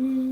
Mm.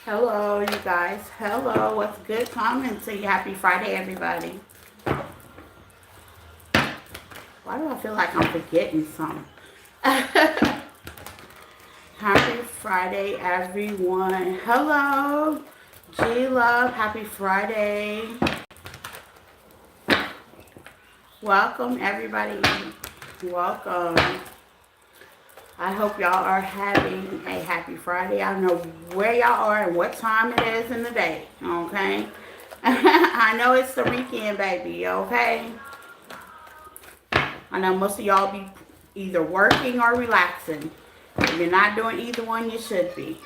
Hello, you guys. Hello, what's good? Comment to you. Happy Friday, everybody. Why do I feel like I'm forgetting something? Happy Friday, everyone. Hello, G-Love. Happy Friday. Welcome, everybody. Welcome. I hope y'all are having a happy Friday. I don't know where y'all are and what time it is in the day, okay? I know it's the weekend, baby, okay? I know most of y'all be either working or relaxing. If you're not doing either one, you should be.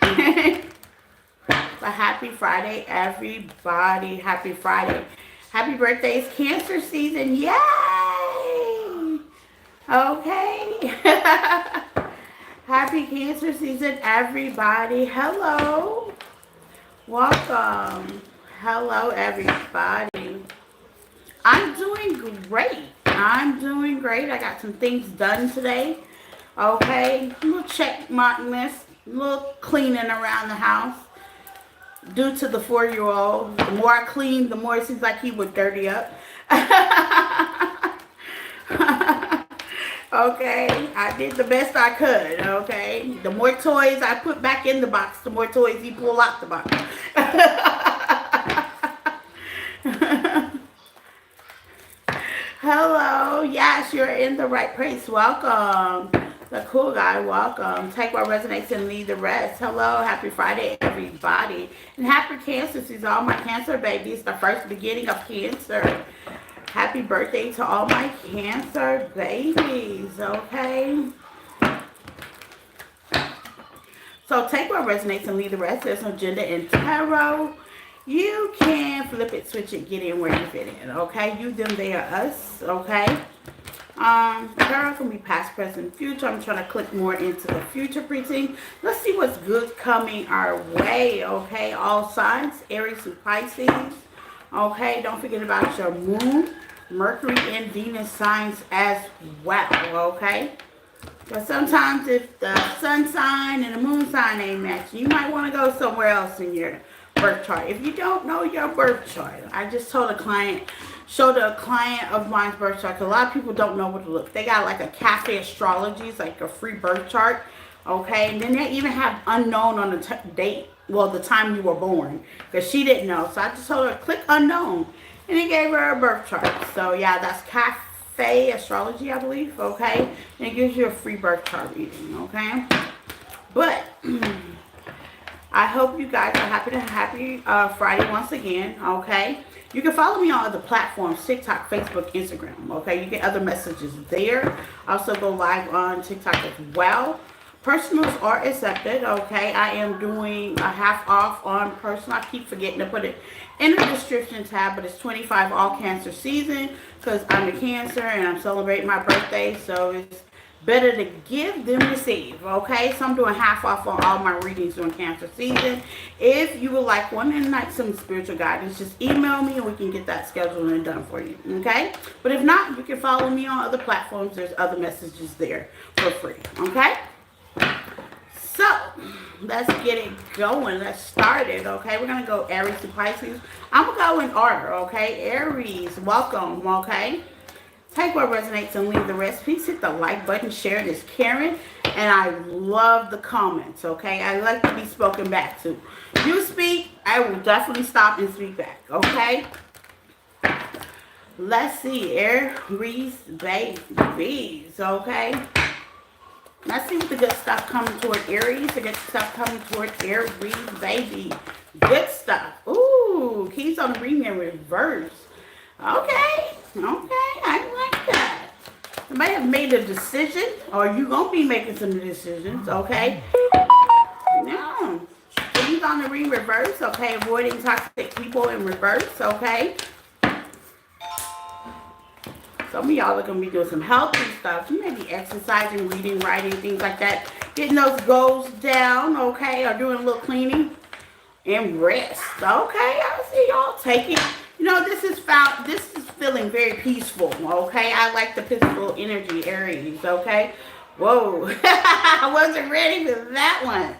But happy Friday, everybody. Happy Friday. Happy birthday. It's Cancer season. Yay! Okay. Happy Cancer season, everybody. Hello. Welcome. Hello, everybody. I'm doing great. I'm doing great. I got some things done today. Okay. A little check mark list. A little cleaning around the house. Due to the 4-year-old. The more I clean, the more it seems like he would dirty up. Okay, I did the best I could, okay? The more toys I put back in the box, the more toys he pull out the box. Hello, yes, you're in the right place. Welcome. The cool guy, welcome. Take what resonates and leave the rest. Hello, happy Friday, everybody. And happy Cancer season, all my Cancer babies, the first beginning of Cancer. Happy birthday to all my Cancer babies, okay? So take what resonates and leave the rest. There's no gender in tarot. You can flip it, switch it, get in where you fit in, okay? You, them, they, or us, okay? Tarot can be past, present, future. I'm trying to click more into the future preaching. Let's see what's good coming our way, okay? All signs, Aries and Pisces. Okay, don't forget about your moon, Mercury, and Venus signs as well. Okay. But sometimes if the sun sign and the moon sign ain't matching, you might want to go somewhere else in your birth chart. If you don't know your birth chart, I just told a client, showed a client of mine's birth chart. 'Cause a lot of people don't know what to look. They got like a cafe astrology, it's like a free birth chart. Okay, and then they even have unknown on the date, well, the time you were born, because she didn't know. So I just told her, click unknown, and it gave her a birth chart. So yeah, that's cafe astrology, I believe. Okay, and it gives you a free birth chart reading. Okay, but I hope you guys are happy Friday once again. Okay, you can follow me on other platforms: TikTok, Facebook, Instagram. Okay, you get other messages there. Also go live on TikTok as well. Personals are accepted. Okay, I am doing a half off on personal. I keep forgetting to put it in the description tab, but it's 25 all Cancer season because I'm a Cancer and I'm celebrating my birthday, so it's better to give than receive. Okay, so I'm doing half off on all my readings during Cancer season. If you would like one and like some spiritual guidance, just email me and we can get that scheduled and done for you. Okay, but if not, you can follow me on other platforms. There's other messages there for free. Okay. So, let's get it going. Let's start it, okay? We're going to go Aries to Pisces. I'm going to go in order, okay? Aries, welcome, okay? Take what resonates and leave the rest. Please hit the like button. Sharing is caring. And I love the comments, okay? I like to be spoken back to. You speak, I will definitely stop and speak back, okay? Let's see. Aries, babies, okay? Let's see what the good stuff coming toward Aries. The good stuff coming toward Aries, baby. Good stuff. Ooh, keys on the ring in reverse. Okay, I like that. You may have made a decision, or you gonna be making some decisions, okay? Now, keys on the ring reverse, okay? Avoiding toxic people in reverse, okay? Some of y'all are going to be doing some healthy stuff. You may be exercising, reading, writing, things like that. Getting those goals down, okay? Or doing a little cleaning and rest. Okay, I see y'all taking. You know, this is feeling very peaceful, okay? I like the peaceful energy, Aries, okay? Whoa. I wasn't ready for that one.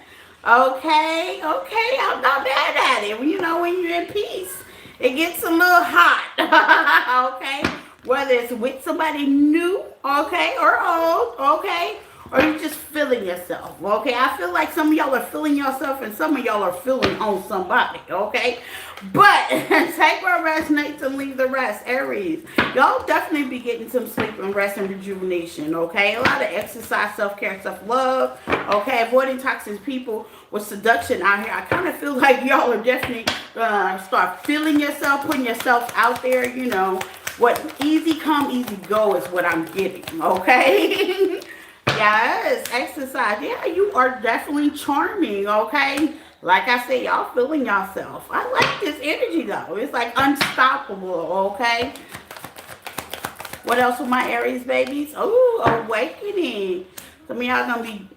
Okay, I'm not mad at it. You know, when you're in peace, it gets a little hot, okay? Whether it's with somebody new, okay, or old, okay, or you just feeling yourself, okay? I feel like some of y'all are feeling yourself and some of y'all are feeling on somebody, okay? But take what resonates and leave the rest, Aries. Y'all definitely be getting some sleep and rest and rejuvenation, okay? A lot of exercise, self-care, self-love, okay? Avoiding toxic people with seduction out here. I kind of feel like y'all are definitely start feeling yourself, putting yourself out there, you know. What easy come, easy go is what I'm getting, okay? Yes, exercise. Yeah, you are definitely charming, okay? Like I said, y'all feeling yourself. I like this energy, though. It's like unstoppable, okay? What else with my Aries babies? Oh, awakening. Some of y'all gonna be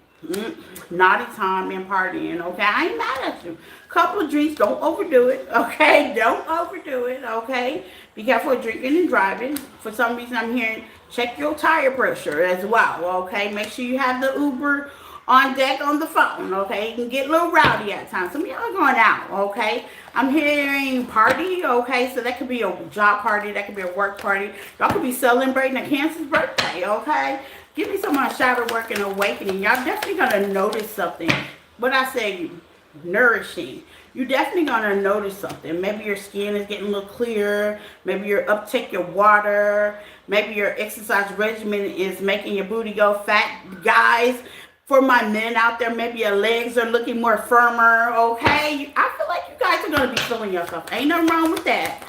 naughty time and partying, okay? I ain't mad at you. Couple of drinks, don't overdo it, okay? Don't overdo it, okay? Be careful of drinking and driving. For some reason, I'm hearing check your tire pressure as well, okay? Make sure you have the Uber on deck on the phone, okay? You can get a little rowdy at times. Some of y'all are going out, okay? I'm hearing party, okay? So that could be a job party. That could be a work party. Y'all could be celebrating a Cancer's birthday, okay? Give me some shadow work and awakening. Y'all definitely going to notice something. What I say, nourishing. You're definitely going to notice something. Maybe your skin is getting a little clearer. Maybe your uptake your water. Maybe your exercise regimen is making your booty go fat. Guys, for my men out there, maybe your legs are looking more firmer, okay? I feel like you guys are going to be feeling yourself. Ain't nothing wrong with that.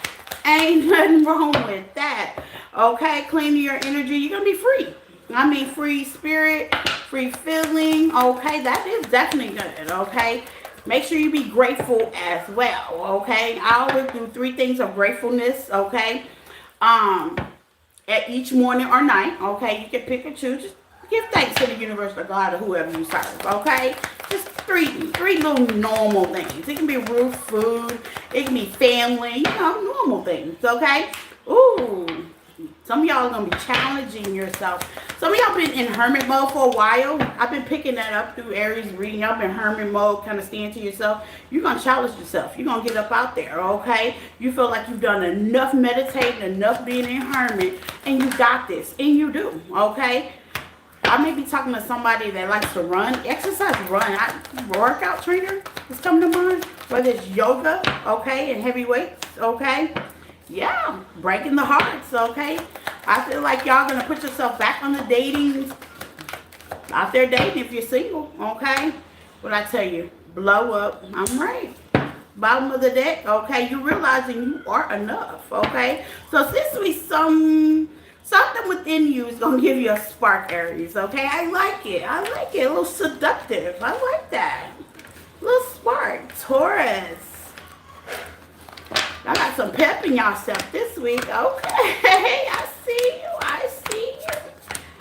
Ain't nothing wrong with that. Okay, cleaning your energy. You're going to be free. I mean, free spirit, free feeling. Okay, that is definitely good, okay? Make sure you be grateful as well, okay? I always do 3 things of gratefulness, okay? At each morning or night, okay? You can pick or choose. Just give thanks to the universe or God or whoever you serve, okay? Just three little normal things. It can be roof, food. It can be family. You know, normal things. Okay. Ooh. Some of y'all are going to be challenging yourself. Some of y'all been in hermit mode for a while. I've been picking that up through Aries reading. Y'all been in hermit mode, kind of staying to yourself. You're going to challenge yourself. You're going to get up out there, okay? You feel like you've done enough meditating, enough being in hermit, and you got this. And you do, okay? I may be talking to somebody that likes to run. Exercise, run. Workout trainer is coming to mind. Whether it's yoga, okay, and heavy weights, okay? Yeah, breaking the hearts, okay? I feel like y'all gonna put yourself back on the dating, out there dating if you're single, okay? What I tell you, blow up. I'm right. Bottom of the deck, okay? You realizing you are enough, okay? So since we something within you is gonna give you a spark, Aries, okay? I like it. I like it. A little seductive. I like that. A little spark, Taurus. I got some pep in y'all stuff this week. Okay. I see you. I see you.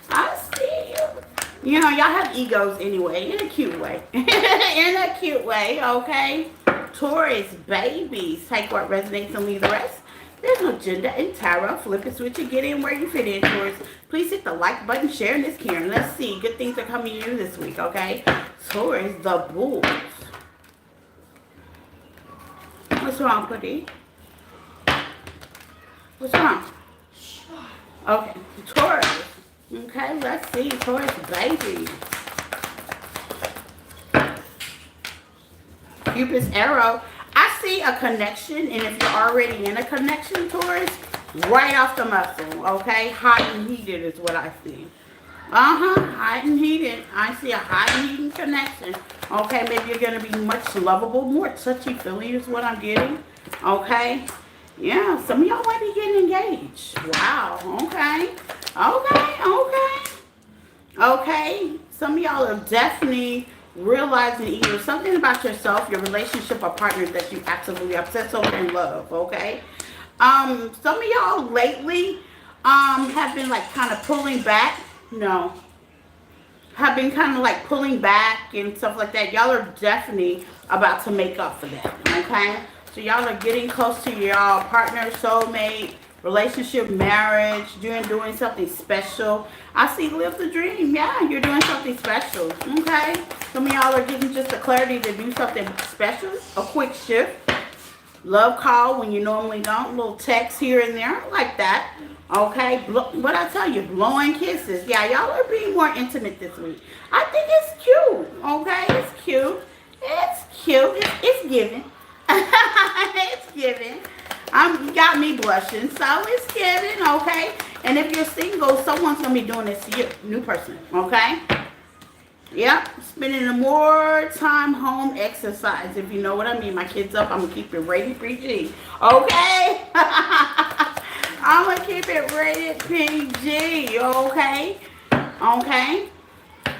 I see you. You know, y'all have egos anyway. In a cute way. In a cute way. Okay. Taurus babies. Take what resonates and leave the rest. There's no gender in tarot. Flip it, switch it, get in where you fit in, Taurus. Please hit the like button, share, and this Karen. Let's see. Good things are coming to you this week, okay? Taurus, the Bulls. What's wrong, Putty? What's wrong? Okay, Taurus. Okay, let's see. Taurus baby. Cupid's arrow. I see a connection, and if you're already in a connection, Taurus, right off the muscle, okay? Hot and heated is what I see. Hot and heated. I see a hot and heated connection. Okay, maybe you're going to be much lovable, more touchy-feely is what I'm getting. Okay? Yeah, some of y'all might be getting engaged. Wow, okay. Okay, some of y'all are definitely realizing either something about yourself, your relationship, or partners that you absolutely obsess over and love, okay? Some of y'all lately have been like kind of pulling back. No. Have been kind of like pulling back and stuff like that. Y'all are definitely about to make up for that, okay? So y'all are getting close to y'all partner, soulmate, relationship, marriage. You're doing something special. I see live the dream. Yeah, you're doing something special, okay? Some of y'all are getting just the clarity to do something special. A quick shift. Love call when you normally don't. Little text here and there. I like that. Okay, what I tell you, blowing kisses. Yeah, y'all are being more intimate this week. I think it's cute. Okay, it's cute. It's cute. It's giving. It's giving. You got me blushing, so it's giving. Okay, and if you're single, someone's gonna be doing this to you, new person. Okay. Yep, spending more time home exercise, if you know what I mean. My kids up, I'm gonna keep it rated PG. Okay. I'm going to keep it rated PG, okay? Okay?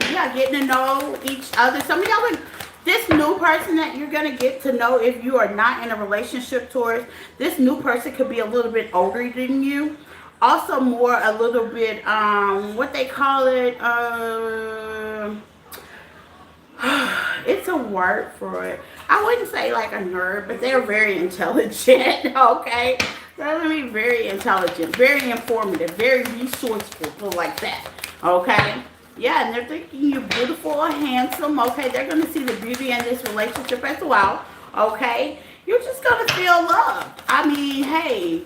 Yeah, getting to know each other. Some of y'all, this new person that you're going to get to know if you are not in a relationship towards, this new person could be a little bit older than you. Also more a little bit, what they call it, it's a word for it. I wouldn't say like a nerd, but they're very intelligent, okay? They're going to be very intelligent, very informative, very resourceful, like that, okay? Yeah, and they're thinking you beautiful or handsome, okay? They're going to see the beauty in this relationship as well, okay? You're just going to feel loved. I mean, hey,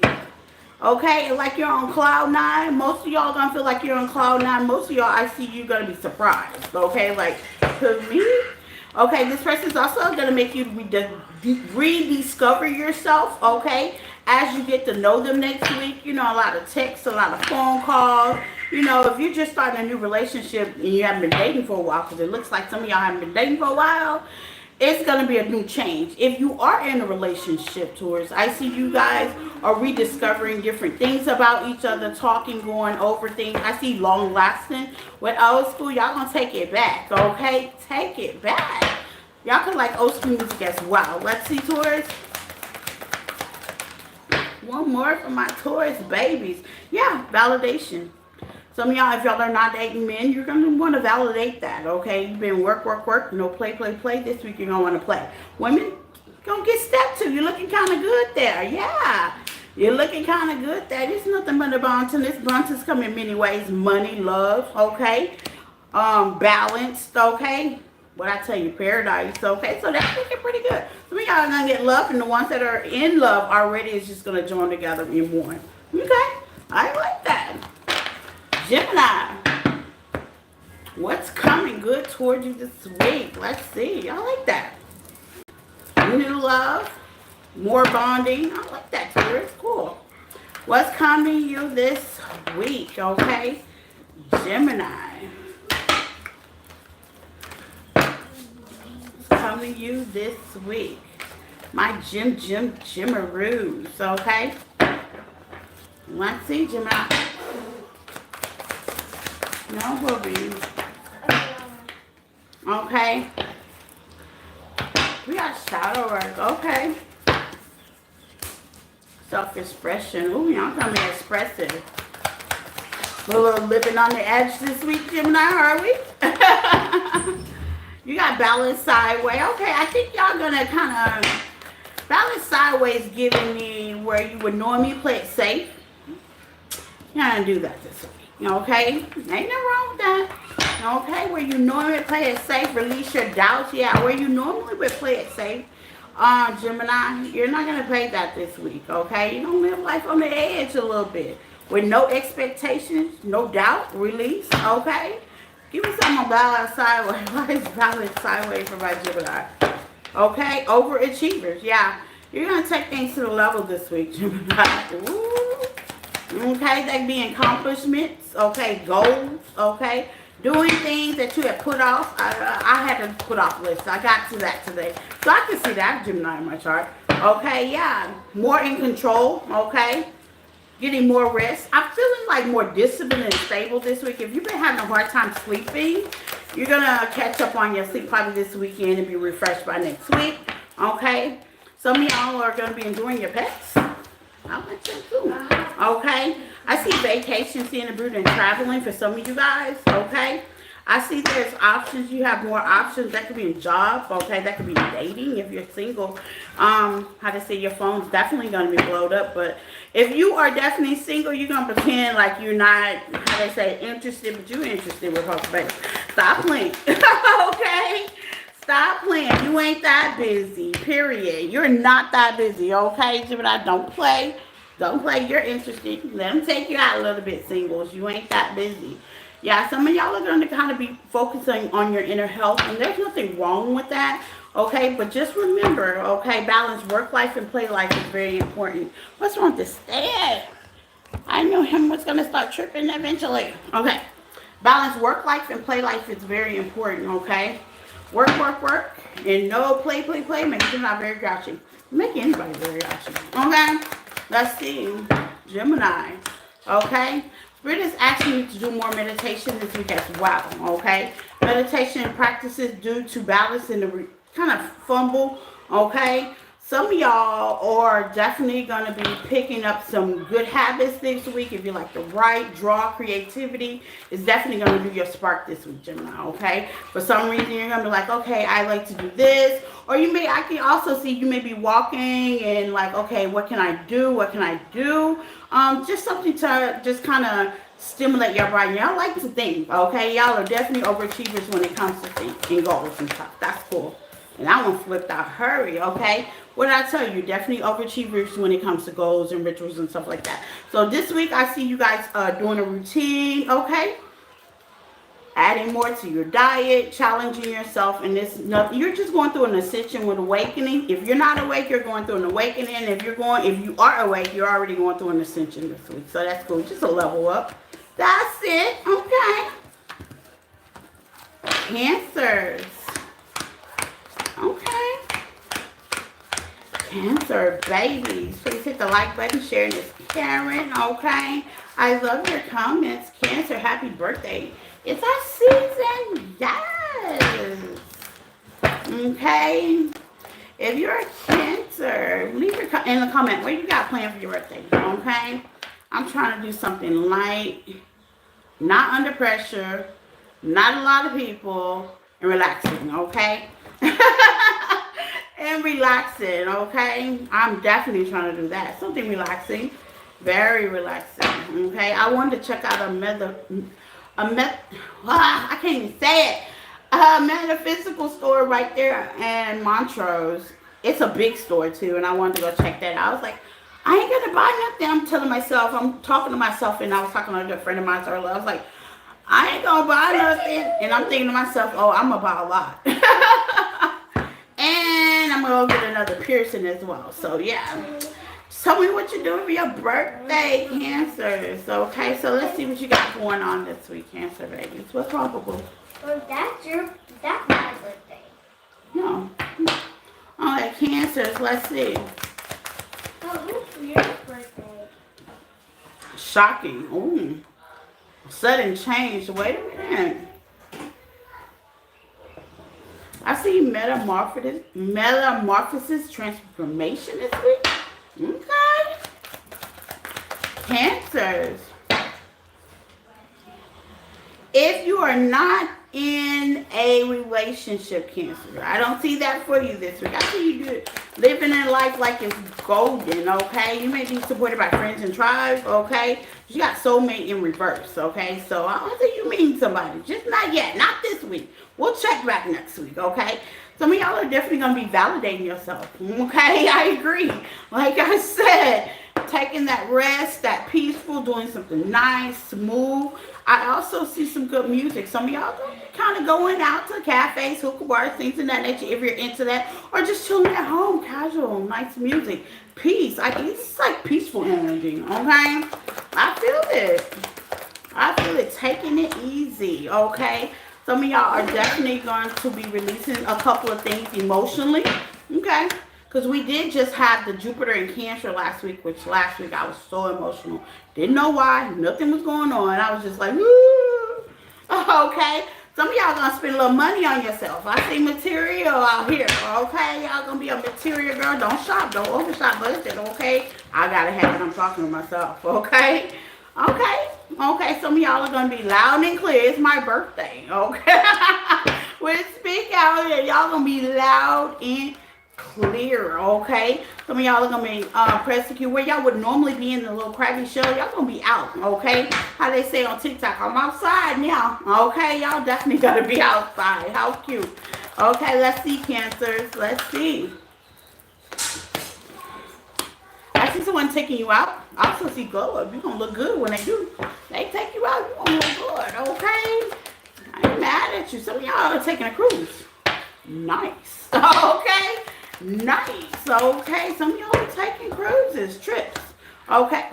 okay? Like you're on cloud nine. Most of y'all going to feel like you're on cloud nine. Most of y'all, I see you going to be surprised, okay? Like, to me, okay, this person's also going to make you rediscover yourself, okay? As you get to know them next week, you know, a lot of texts, a lot of phone calls. You know, if you're just starting a new relationship and you haven't been dating for a while, because it looks like some of y'all haven't been dating for a while, it's going to be a new change. If you are in a relationship towards, I see you guys are rediscovering different things about each other, talking, going over things. I see long lasting. With old school, y'all going to take it back, okay? Take it back. Y'all can like old school music as well. Let's see, Taurus. One more for my Taurus babies. Yeah, validation. Some of y'all, if y'all are not dating men, you're going to want to validate that, okay? You've been work, work, work, no play, play, play. This week you're going to want to play. Women, going to get stepped to. You're looking kind of good there. Yeah. You're looking kind of good there. There's nothing but a bunting. This bunting's come in many ways. Money, love, okay? Balanced, okay? What I tell you, paradise, okay? So that's looking pretty good. Some of y'all are going to get love, and the ones that are in love already is just going to join together in one. Okay? I like that. Gemini, what's coming good toward you this week? Let's see. I like that. New love, more bonding. I like that, Taurus. Cool. What's coming you this week? Okay, Gemini. What's coming you this week? My Jimaroos. Okay. Let's see, Gemini. No boobies. Okay. We got shadow work. Okay. Self-expression. Ooh, y'all gonna be expressive. A little living on the edge this week, Gemini, are we? You got balance sideways. Okay, I think y'all gonna kind of balance sideways, giving me where you would normally play it safe. You're gonna do that this week. Okay, ain't nothing wrong with that. Okay, where you normally play it safe, release your doubts. Yeah, where you normally would play it safe, Gemini, you're not gonna play that this week. Okay, you're gonna live life on the edge a little bit with no expectations, no doubt, release. Okay, give me some on balance sideways. Why is balance sideways for my Gemini? Okay, overachievers. Yeah, you're gonna take things to the level this week, Gemini. Ooh. Okay, they be accomplishments, okay, goals, okay, doing things that you had put off. I had to put off lists. I got to that today. So I can see that, Gemini, in my chart. Okay, yeah, more in control, okay, getting more rest. I'm feeling like more disciplined and stable this week. If you've been having a hard time sleeping, you're going to catch up on your sleep probably this weekend and be refreshed by next week, okay. Some of y'all are going to be enjoying your pets. I like that too. Okay. I see vacation, seeing the brood, and traveling for some of you guys. Okay. I see there's options. You have more options. That could be a job. Okay. That could be dating if you're single. How to say your phone's definitely going to be blowed up. But if you are definitely single, you're going to pretend like you're not, how they say, interested, but you're interested with her face. Stop playing. Okay. Stop playing. You ain't that busy, period. You're not that busy, okay, Gemini? Don't play. Don't play. You're interested. Let them take you out a little bit, singles. You ain't that busy. Yeah, some of y'all are going to kind of be focusing on your inner health, and there's nothing wrong with that, okay? But just remember, okay, balance work life and play life is very important. What's wrong with this stand? I knew him was going to start tripping eventually. Okay. Balance work life and play life is very important, okay? Work, work, work, and no play, play, play. Make you not very grouchy. Make anybody very grouchy. Okay? Let's see. Gemini. Okay? Spirit is asking you to do more meditation this week as well. Okay? Meditation practices due to balance and the kind of fumble. Okay? Some of y'all are definitely going to be picking up some good habits this week. If you like to write, draw, creativity, it's definitely going to do your spark this week, Gemini, okay? For some reason, you're going to be like, okay, I like to do this. Or I can also see you may be walking and like, okay, what can I do? What can I do? Just something to just kind of stimulate your brain. Y'all like to think, okay? Y'all are definitely overachievers when it comes to thinking goals and stuff. That's cool. And that one flipped out. Hurry, okay? What did I tell you? Definitely overachievers when it comes to goals and rituals and stuff like that. So this week, I see you guys doing a routine, okay? Adding more to your diet, challenging yourself. And this, you're just going through an ascension with awakening. If you're not awake, you're going through an awakening. If you are awake, you're already going through an ascension this week. So that's cool. Just a level up. That's it, okay? Cancers. Okay. Cancer babies. Please hit the like button, share this, Karen. Okay. I love your comments. Cancer, happy birthday. It's our season. Yes. Okay. If you're a Cancer, leave your in the comment what you got planned for your birthday. Okay. I'm trying to do something light. not under pressure, not a lot of people, and relaxing, okay? And relaxing, okay? I'm definitely trying to do that. Something relaxing, very relaxing, okay? I wanted to check out I can't even say it. A metaphysical store right there in Montrose. It's a big store too, and I wanted to go check that out. I was like, I ain't gonna buy nothing. I'm telling myself, I'm talking to myself, and I was talking to a good friend of mine earlier. I was like, I ain't gonna buy nothing, and I'm thinking to myself, oh, I'm gonna buy a lot. And I'm gonna go get another piercing as well. So yeah. Tell me what you're doing for your birthday, Cancers. Okay, so let's see what you got going on this week, Cancer babies. What's probable? Well, that's my birthday. No. All right, Cancers, let's see. Oh, who's your birthday? Shocking. Ooh. Sudden change. Wait a minute. I see metamorphosis transformation this week. Okay. Cancers. If you are not in a relationship, Cancer, I don't see that for you this week. I see you living in life like it's golden, okay? You may be supported by friends and tribes, okay? You got soulmate in reverse, okay? So I don't think you mean somebody. Just not yet. Not this week. We'll check back next week, okay? Some of y'all are definitely going to be validating yourself, okay? I agree. Like I said, taking that rest, that peaceful, doing something nice, smooth. I also see some good music. Some of y'all kind of going out to cafes, hookah bars, things of that nature if you're into that. Or just chilling at home, casual, nice music. Peace. It's like peaceful energy, okay? I feel it. I feel it. Taking it easy, okay? Some of y'all are definitely going to be releasing a couple of things emotionally, okay? Because we did just have the Jupiter in Cancer last week, which last week I was so emotional. Didn't know why. Nothing was going on. I was just like, woo. Okay? Some of y'all going to spend a little money on yourself. I see material out here, okay? Y'all going to be a material girl. Don't shop. Don't overshop budget, okay? I got to have it. I'm talking to myself, okay? Okay? Okay, some of y'all are going to be loud and clear. It's my birthday, okay? When speak out here, y'all going to be loud and clear, okay? Some of y'all are going to be persecute where y'all would normally be in the little crabby shell. Y'all going to be out, okay? How they say on TikTok, I'm outside now, okay? Y'all definitely got to be outside. How cute. Okay, let's see, Cancers. Let's see. I see someone taking you out. I also see glow up. You're going to look good when they do. They take you out, you're going to look good, okay? I ain't mad at you. Some of y'all are taking a cruise. Nice. Okay? Nice. Okay? Some of y'all are taking cruises, trips. Okay?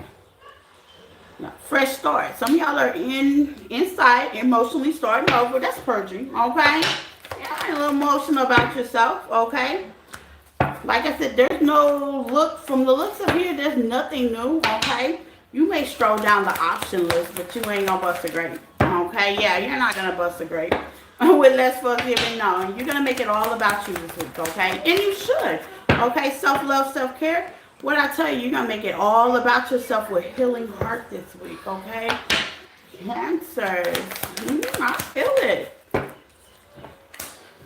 Fresh start. Some of y'all are inside, emotionally starting over. That's purging, okay? Yeah, a little emotional about yourself, okay? Like I said, there's no look, from the looks of here, there's nothing new, okay? You may stroll down the option list, but you ain't gonna bust a grape, okay? Yeah, you're not gonna bust a grape with less forgiving. No, you're gonna make it all about you this week, okay? And you should, okay? Self-love, self-care. What I tell you, you're gonna make it all about yourself with healing heart this week, okay? Cancers, I feel it.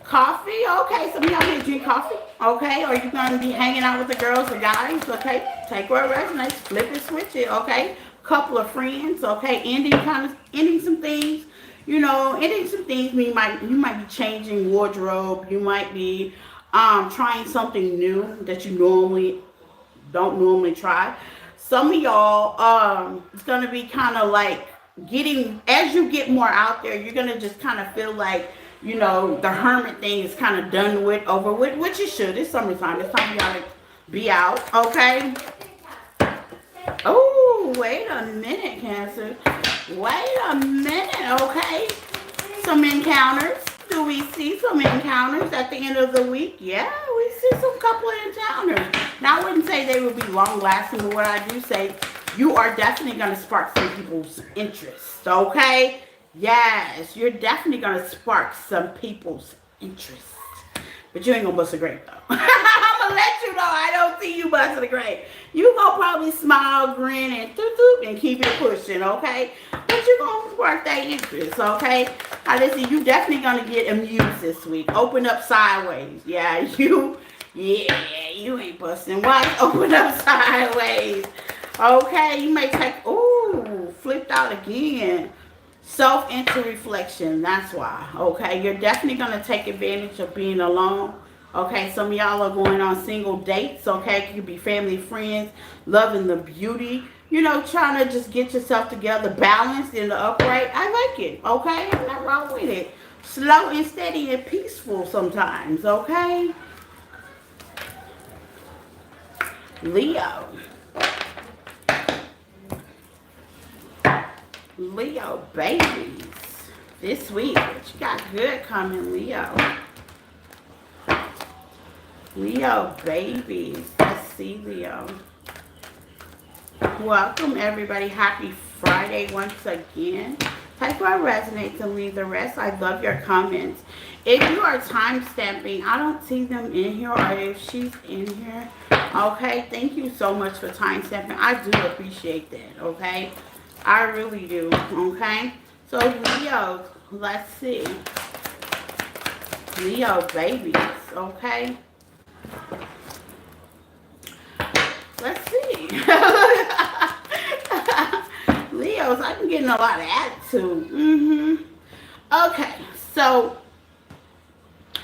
Coffee, okay, some of y'all may drink coffee, okay, or you're going to be hanging out with the girls or guys, okay, take where it resonates, flip it, switch it, okay, couple of friends, okay, ending some things, you know, ending some things, you might be changing wardrobe, you might be trying something new that you don't normally try. Some of y'all, it's going to be kind of like as you get more out there, you're going to just kind of feel like, you know, the hermit thing is kind of done with, over with, which it should. It's summertime. It's time for y'all to be out, okay? Oh, wait a minute, Cancer. Wait a minute, okay? Some encounters. Do we see some encounters at the end of the week? Yeah, we see some couple of encounters. Now, I wouldn't say they would be long-lasting, but what I do say, you are definitely going to spark some people's interest, okay? Yes, you're definitely going to spark some people's interest. But you ain't going to bust a grape, though. I'm gonna let you know I don't see you busting the grape. You gonna probably smile, grin, and and keep it pushing, okay? But you gonna work that interest, okay? Listen, you definitely gonna get amused this week. Open up sideways. Yeah, you ain't busting. Watch open up sideways. Okay, you may take, ooh, flipped out again. Self into reflection, that's why. Okay, you're definitely going to take advantage of being alone. Okay, some of y'all are going on single dates. Okay, it could be family, friends, loving the beauty. You know, trying to just get yourself together, balanced in the upright. I like it. Okay, I'm not wrong with it. Slow and steady and peaceful sometimes. Okay, Leo. Leo babies. This week, what you got good coming, Leo? Leo babies. Let's see, Leo. Welcome, everybody. Happy Friday once again. Type what resonates and leave the rest. I love your comments. If you are time stamping, I don't see them in here, or if she's in here. Okay, thank you so much for time stamping. I do appreciate that, okay? I really do, okay? So, Leo, let's see. Leo babies, okay? Let's see. Leos, I'm getting a lot of attitude. Okay, so,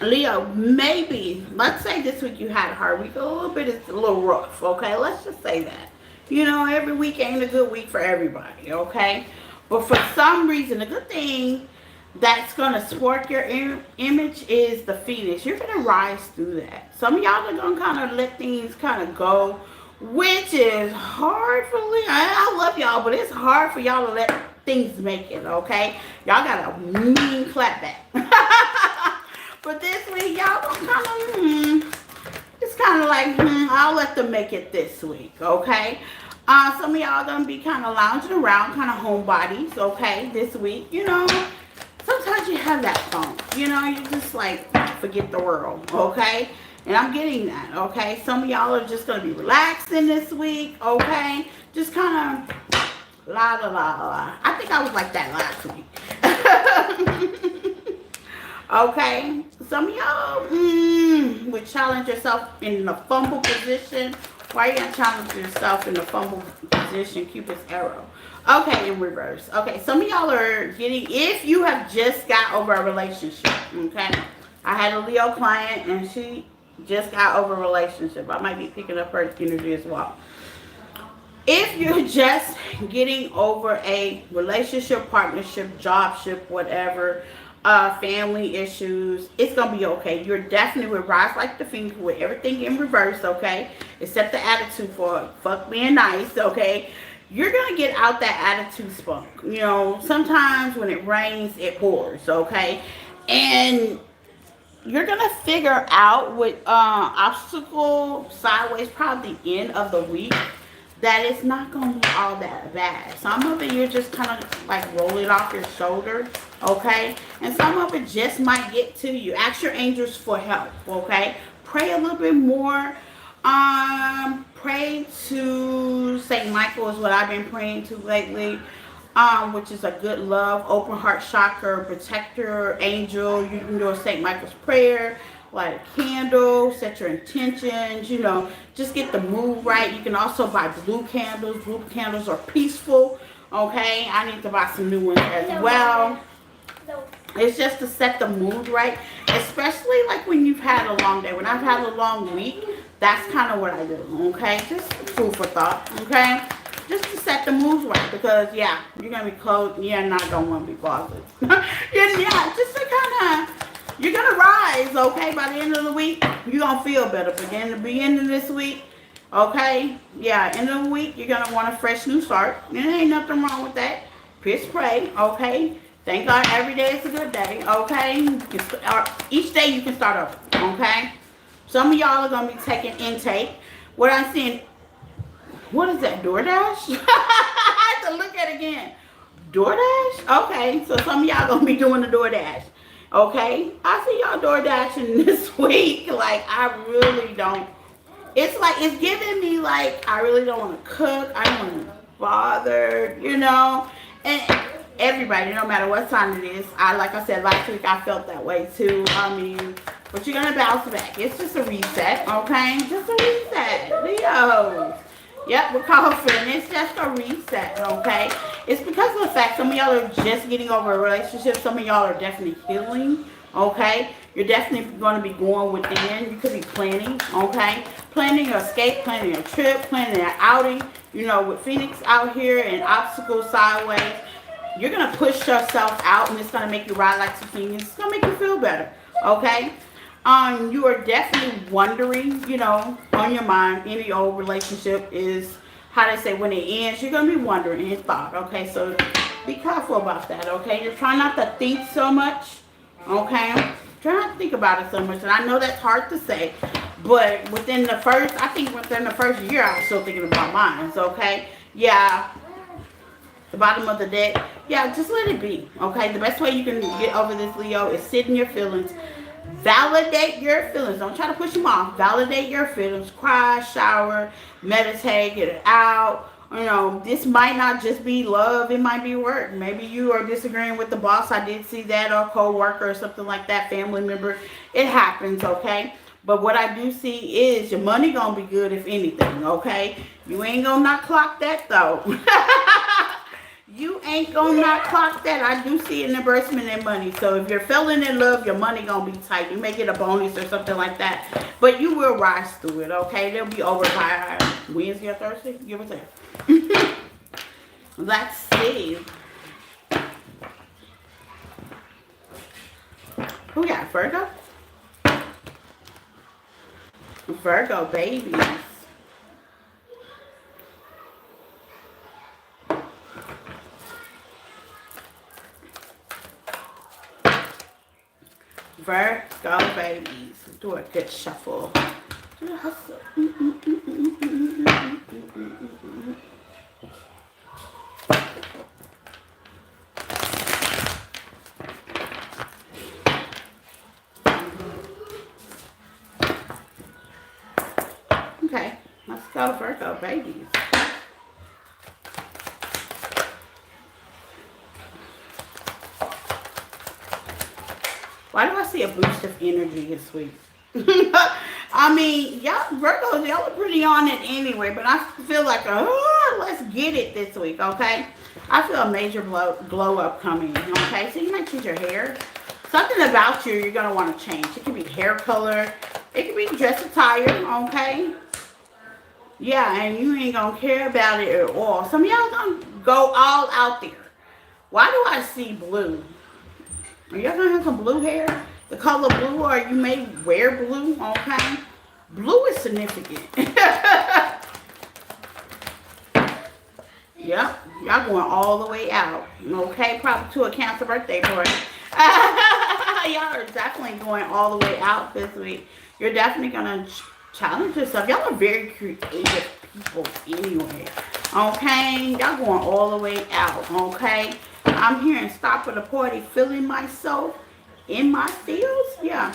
Leo, maybe, let's say this week you had a hard week. A little bit is a little rough, okay? Let's just say that. You know, every week ain't a good week for everybody, okay? But for some reason, a good thing that's going to spark your image is the Phoenix. You're going to rise through that. Some of y'all are going to kind of let things kind of go, which is hard for Leo. I love y'all, but it's hard for y'all to let things make it, okay? Y'all got a mean clap back. But this week, y'all going to kind of, it's kind of like, I'll let them make it this week, okay? Some of y'all going to be kind of lounging around, kind of homebodies, okay, this week. You know, sometimes you have that phone. You know, you just like, forget the world, okay? And I'm getting that, okay? Some of y'all are just going to be relaxing this week, okay? Just kind of la la la la. I think I was like that last week. Okay, some of y'all would challenge yourself in the fumble position. Why are you going to challenge yourself in the fumble position? Cupid's arrow. Okay, in reverse. Okay, some of y'all are getting, if you have just got over a relationship, okay? I had a Leo client and she just got over a relationship. I might be picking up her energy as well. If you're just getting over a relationship, partnership, jobship, whatever, family issues, it's gonna be okay. You're definitely with rise like the Phoenix with everything in reverse, okay? Except the attitude for fuck being nice, okay? You're gonna get out that attitude spunk. You know, sometimes when it rains, it pours, okay? And you're gonna figure out with obstacle sideways, probably the end of the week, that it's not gonna be all that bad. Some of it you're just kind of like roll it off your shoulder, okay? And some of it just might get to you. Ask your angels for help, okay? Pray a little bit more. Pray to Saint Michael is what I've been praying to lately, which is a good love, open heart chakra, protector, angel. You can do a Saint Michael's prayer, light a candle, set your intentions, you know, just get the mood right. You can also buy blue candles. Blue candles are peaceful, okay? I need to buy some new ones as well. It's just to set the mood right, especially like when you've had a long day. When I've had a long week, that's kind of what I do, okay? Just food for thought, okay? Just to set the mood right, because, yeah, you're going to be cold. You're not going to want to be bothered. Yeah, just to kind of, you're going to rise, okay? By the end of the week, you're going to feel better. But then at the beginning of this week, okay? Yeah, end of the week, you're going to want a fresh new start. There ain't nothing wrong with that. Just pray, okay? Thank God every day is a good day, okay? Each day you can start over, okay? Some of y'all are going to be taking intake. What I'm seeing, what is that, DoorDash? I have to look at it again. DoorDash? Okay, so some of y'all going to be doing the DoorDash, okay? I see y'all DoorDashing this week. Like, I really don't It's like, it's giving me like, I really don't want to cook. I don't want to bother, you know. And everybody, no matter what sign it is, like I said last week, I felt that way too. I mean, but you're going to bounce back. It's just a reset, okay? Just a reset. Leo. Yep, we're coughing. It's just a reset, okay? It's because of the fact some of y'all are just getting over a relationship. Some of y'all are definitely healing, okay? You're definitely going to be going within. You could be planning, okay? Planning your escape, planning a trip, planning an outing. You know, with Phoenix out here and obstacles sideways, you're going to push yourself out, and it's going to make you ride like some Phoenix. It's going to make you feel better, okay? You are definitely wondering, you know, on your mind, any old relationship is, how they say, when it ends, you're going to be wondering in thought, okay? So be careful about that, okay? You're trying not to think so much, okay? Try not to think about it so much, and I know that's hard to say, but within the first year, I was still thinking about mine, okay? Yeah, the bottom of the deck, yeah, just let it be, okay? The best way you can get over this, Leo, is sit in your feelings. Validate your feelings. Don't try to push them off. Validate your feelings. Cry, shower, meditate, get it out. You know, this might not just be love. It might be work. Maybe you are disagreeing with the boss. I did see that, or co-worker or something like that, family member. It happens, okay? But what I do see is your money going to be good, if anything, okay? You ain't going to not clock that, though. You ain't gonna not clock that. I do see an investment in money. So if you're feeling in love, your money gonna be tight. You may get a bonus or something like that. But you will rise through it, okay? They'll be over by Wednesday or Thursday. Give or take. Let's see. Who got Virgo? Virgo babies. Virgo babies. Do a good shuffle. Do a hustle. Okay, let's go Virgo babies. Why do I see a boost of energy this week? I mean, y'all Virgos, y'all are pretty on it anyway, but I feel like, let's get it this week, okay? I feel a major glow up coming, okay? So you might choose your hair. Something about you, you're going to want to change. It could be hair color. It could be dress attire, okay? Yeah, and you ain't going to care about it at all. Some of y'all going to go all out there. Why do I see blue? Are y'all going to have some blue hair? The color blue, or you may wear blue, okay? Blue is significant. Yep, y'all going all the way out, okay? Probably to a Cancer birthday party. Y'all are definitely going all the way out this week. You're definitely going to challenge yourself. Y'all are very creative people anyway, okay? Y'all going all the way out, okay? I'm hearing stop at the party, feeling myself in my fields. Yeah,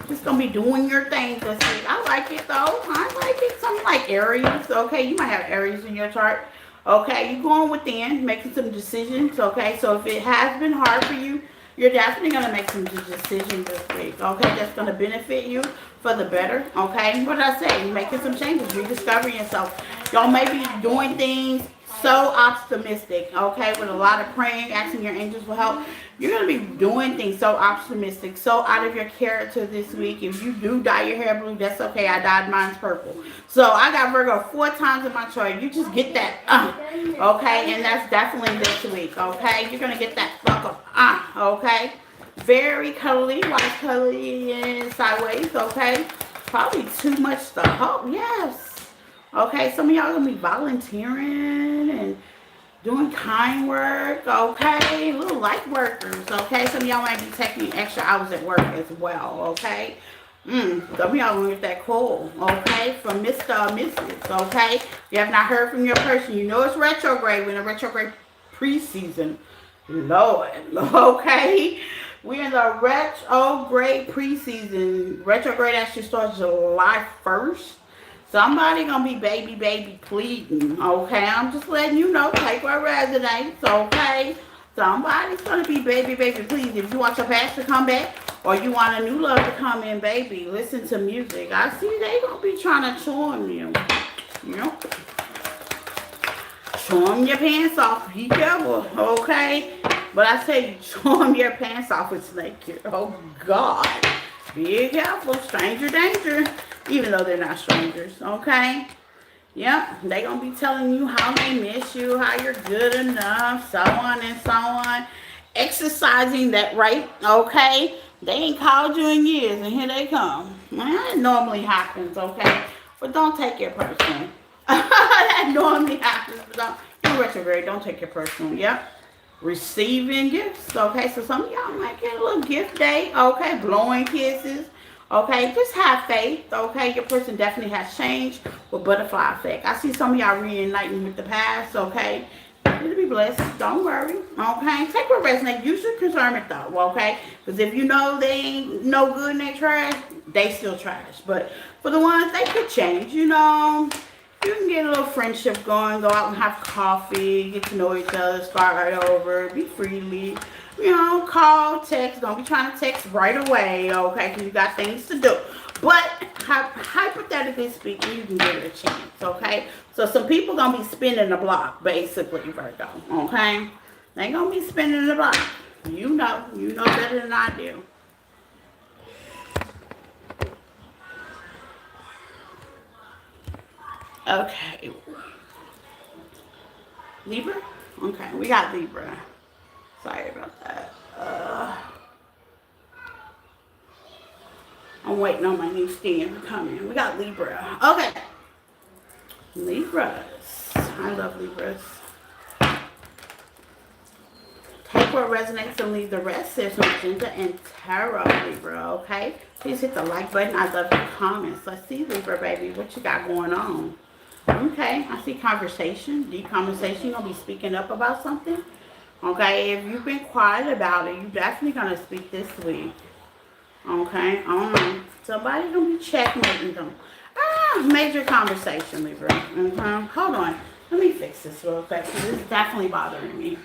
just gonna be doing your thing this week. I like it though. I like it. Something like Aries. Okay, you might have Aries in your chart. Okay, you going within, making some decisions. Okay, so if it has been hard for you, you're definitely gonna make some decisions this week. Okay, that's gonna benefit you for the better. Okay, what did I say? You're making some changes, rediscovering yourself. Y'all may be doing things so optimistic, okay, with a lot of praying, asking your angels for help. You're going to be doing things so optimistic, so out of your character this week. If you do dye your hair blue, that's okay. I dyed mine purple. So I got Virgo 4 times in my chart. You just get that, okay, and that's definitely this week, okay. You're going to get that okay. Very cuddly, white cuddly and sideways, okay. Probably too much to hope, yes. Okay, some of y'all gonna be volunteering and doing kind work, okay? Little light workers, okay? Some of y'all might be taking extra hours at work as well, okay? Some of y'all gonna get that call, okay? From Mr. or Mrs., okay? If you have not heard from your person, you know it's retrograde. We're in a retrograde preseason. Lord, okay? We're in the retrograde preseason. Retrograde actually starts July 1st. Somebody gonna be baby pleading, okay? I'm just letting you know, take what resonates, okay? Somebody's gonna be baby pleading. If you want your past to come back or you want a new love to come in, baby, listen to music. I see they gonna be trying to charm you. You know? Charm your pants off. Be careful, okay? But I say charm your pants off with snake. Oh, God. Be careful. Stranger danger. Even though they're not strangers, okay? Yep, they gonna be telling you how they miss you, how you're good enough, so on and so on. Exercising that right, okay? They ain't called you in years, and here they come. Well, it normally happens, okay? But don't take it personal. That normally happens, but don't. You're retrograde, don't take it personal, yep? Receiving gifts, okay? So some of y'all might get a little gift day, okay? Blowing kisses. Okay, just have faith, okay? Your person definitely has changed with butterfly effect. I see some of y'all reuniting with the past, okay? You'll be blessed. Don't worry, okay? Take what resonates. Use your discernment, though, okay? Because if you know they ain't no good and they trash, they still trash. But for the ones, they could change, you know? You can get a little friendship going, go out and have coffee, get to know each other, start right over, be freely. You know, call, text. Don't be trying to text right away, okay? Because you got things to do. But hypothetically speaking, you can give it a chance, okay? So some people gonna be spinning the block, basically, Virgo, okay? They gonna be spinning the block. You know better than I do. Okay. Libra? Okay, we got Libra. Sorry about that. I'm waiting on my new stand to come in. We got Libra. Okay. Libras. I love Libras. Take what resonates and leave the rest. There's Magenta and Tarot, Libra, okay? Please hit the like button. I love your comments. Let's see, Libra, baby. What you got going on? Okay. I see conversation. Deep conversation. You're going to be speaking up about something. Okay, if you've been quiet about it, you're definitely going to speak this week. Okay, somebody's going to be checkmating them. Major conversation, Libra. Hold on. Let me fix this real quick, because this is definitely bothering me.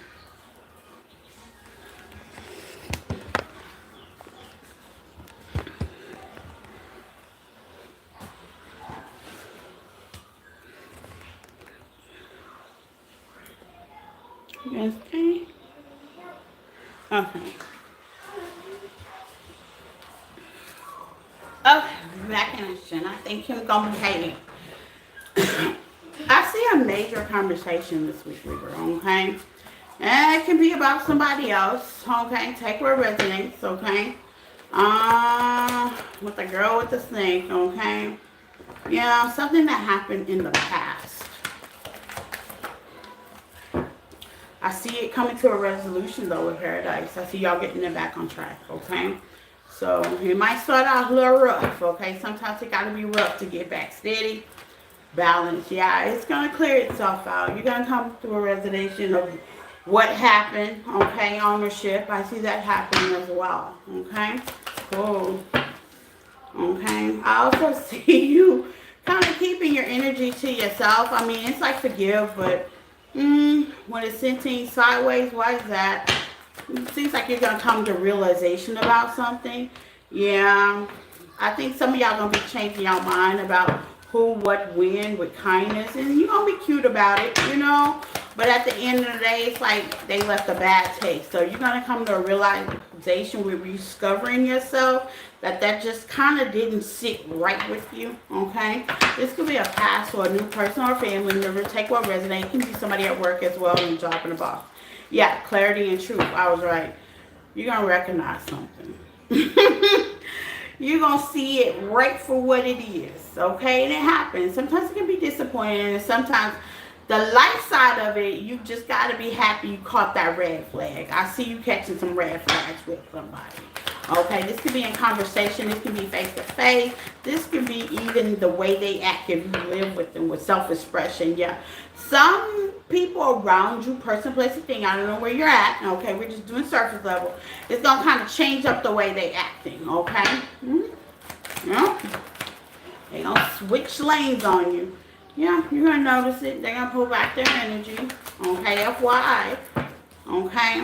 Okay. Okay. Okay, back in action. I think him gonna be hating. I see a major conversation this week, Libra, okay? And it can be about somebody else, okay? Take where it resonates, okay? With the girl with the snake, okay? Yeah, something that happened in the past. I see it coming to a resolution, though, with Paradise. I see y'all getting it back on track, okay? So, it might start out a little rough, okay? Sometimes it got to be rough to get back steady. Balance, yeah. It's going to clear itself out. You're going to come to a resolution of what happened, okay? Ownership. I see that happening as well, okay? Cool. Okay. I also see you kind of keeping your energy to yourself. I mean, it's like forgive, but when it's sitting sideways, why is that? It seems like you're going to come to realization about something. Yeah. I think some of y'all going to be changing your mind about who, what, when with kindness. And you're going to be cute about it, you know. But at the end of the day, it's like they left a bad taste. So you're going to come to a realization with rediscovering yourself that just kind of didn't sit right with you, okay? This could be a past or a new person or family member. Take what resonates. It can be somebody at work as well and dropping the ball. Yeah, clarity and truth. I was right. You're going to recognize something. You're going to see it right for what it is, okay? And it happens. Sometimes it can be disappointing, and sometimes the light side of it, you just got to be happy you caught that red flag. I see you catching some red flags with somebody. Okay, this could be in conversation. This can be face-to-face. This could be even the way they act if you live with them with self-expression. Yeah. Some people around you, person, place, and thing, I don't know where you're at. Okay, we're just doing surface level. It's going to kind of change up the way they acting. Okay? Yeah. They're going to switch lanes on you. Yeah, you're going to notice it. They're going to pull back their energy. Okay, FYI. Okay.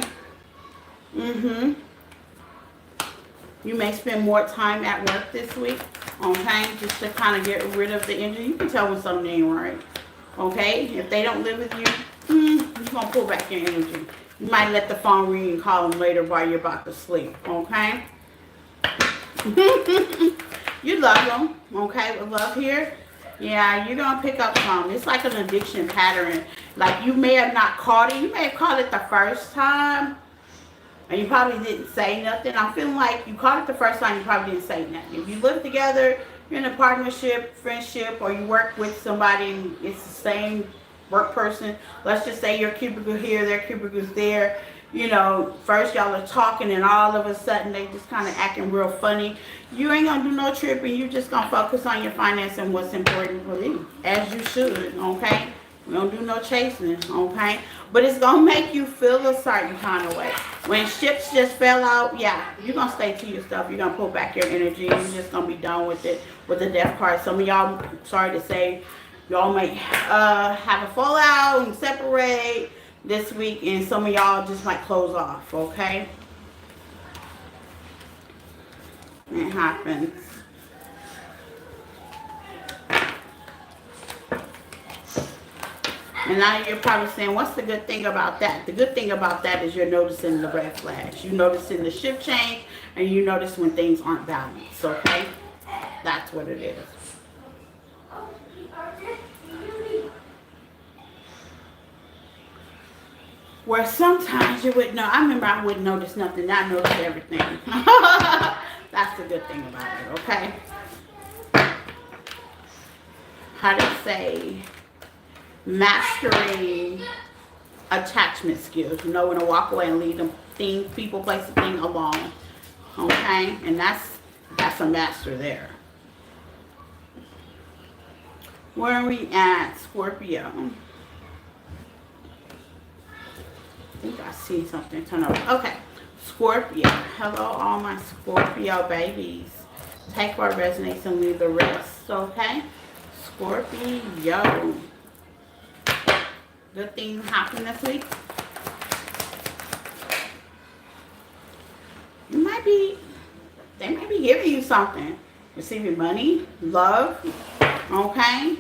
You may spend more time at work this week. Okay, just to kind of get rid of the energy. You can tell when something ain't right. Okay, if they don't live with you, you're going to pull back your energy. You might let the phone ring and call them later while you're about to sleep. Okay. You love them. Okay, with love here. Yeah, you're going to pick up some. It's like an addiction pattern. Like you may have not caught it. You may have caught it the first time. And you probably didn't say nothing. I'm feeling like you caught it the first time, you probably didn't say nothing. If you live together, you're in a partnership, friendship, or you work with somebody and it's the same work person. Let's just say your cubicle here, their cubicle's there. You know, first y'all are talking and all of a sudden they just kind of acting real funny. You ain't going to do no tripping. You're just going to focus on your finance and what's important for you. As you should, okay? We don't do no chasing, okay? But it's going to make you feel a certain kind of way. When ships just fell out, yeah, you're going to stay to your stuff. You're going to pull back your energy. You're just going to be done with it, with the death card. Some of y'all, sorry to say, y'all may have a fallout and separate this week. And some of y'all just might close off, okay? It happens. And now you're probably saying, what's the good thing about that? The good thing about that is you're noticing the red flags. You're noticing the shift change, and you notice when things aren't balanced, okay? That's what it is. Where sometimes you wouldn't know. I remember I wouldn't notice nothing. Now I notice everything. That's the good thing about it, okay? How to say... mastering attachment skills. You know when to walk away and leave them thing, people, place, the thing alone. Okay? And that's a master there. Where are we at, Scorpio? I think I see something turn over. Okay. Scorpio. Hello, all my Scorpio babies. Take what resonates and leave the rest. Okay? Scorpio. Good thing happened this week. They might be giving you something. Receiving money, love, okay?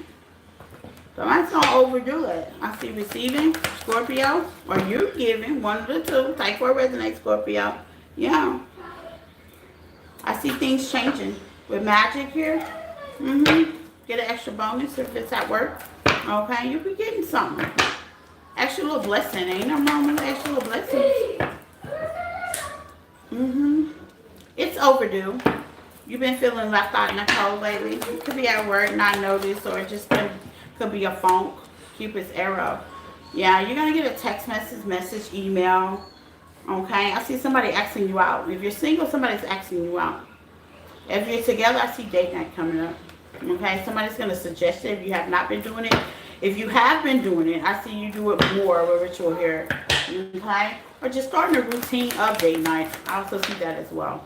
Somebody's gonna overdo it. I see receiving, Scorpio, or you giving, one of the two. Take what resonates, Scorpio. Yeah. I see things changing. With magic here, get an extra bonus if it's at work. Okay, you'll be getting something. Extra little blessing. Ain't no wrong with extra little blessings. It's overdue. You've been feeling left out in the cold lately. It could be at work, not noticed, or it just could be a funk. Cupid's arrow. Yeah, you're going to get a text message, email. Okay, I see somebody asking you out. If you're single, somebody's asking you out. If you're together, I see date night coming up. Okay, somebody's going to suggest it if you have not been doing it. If you have been doing it, I see you do it more with ritual here. Okay, or just starting a routine of date night. I also see that as well.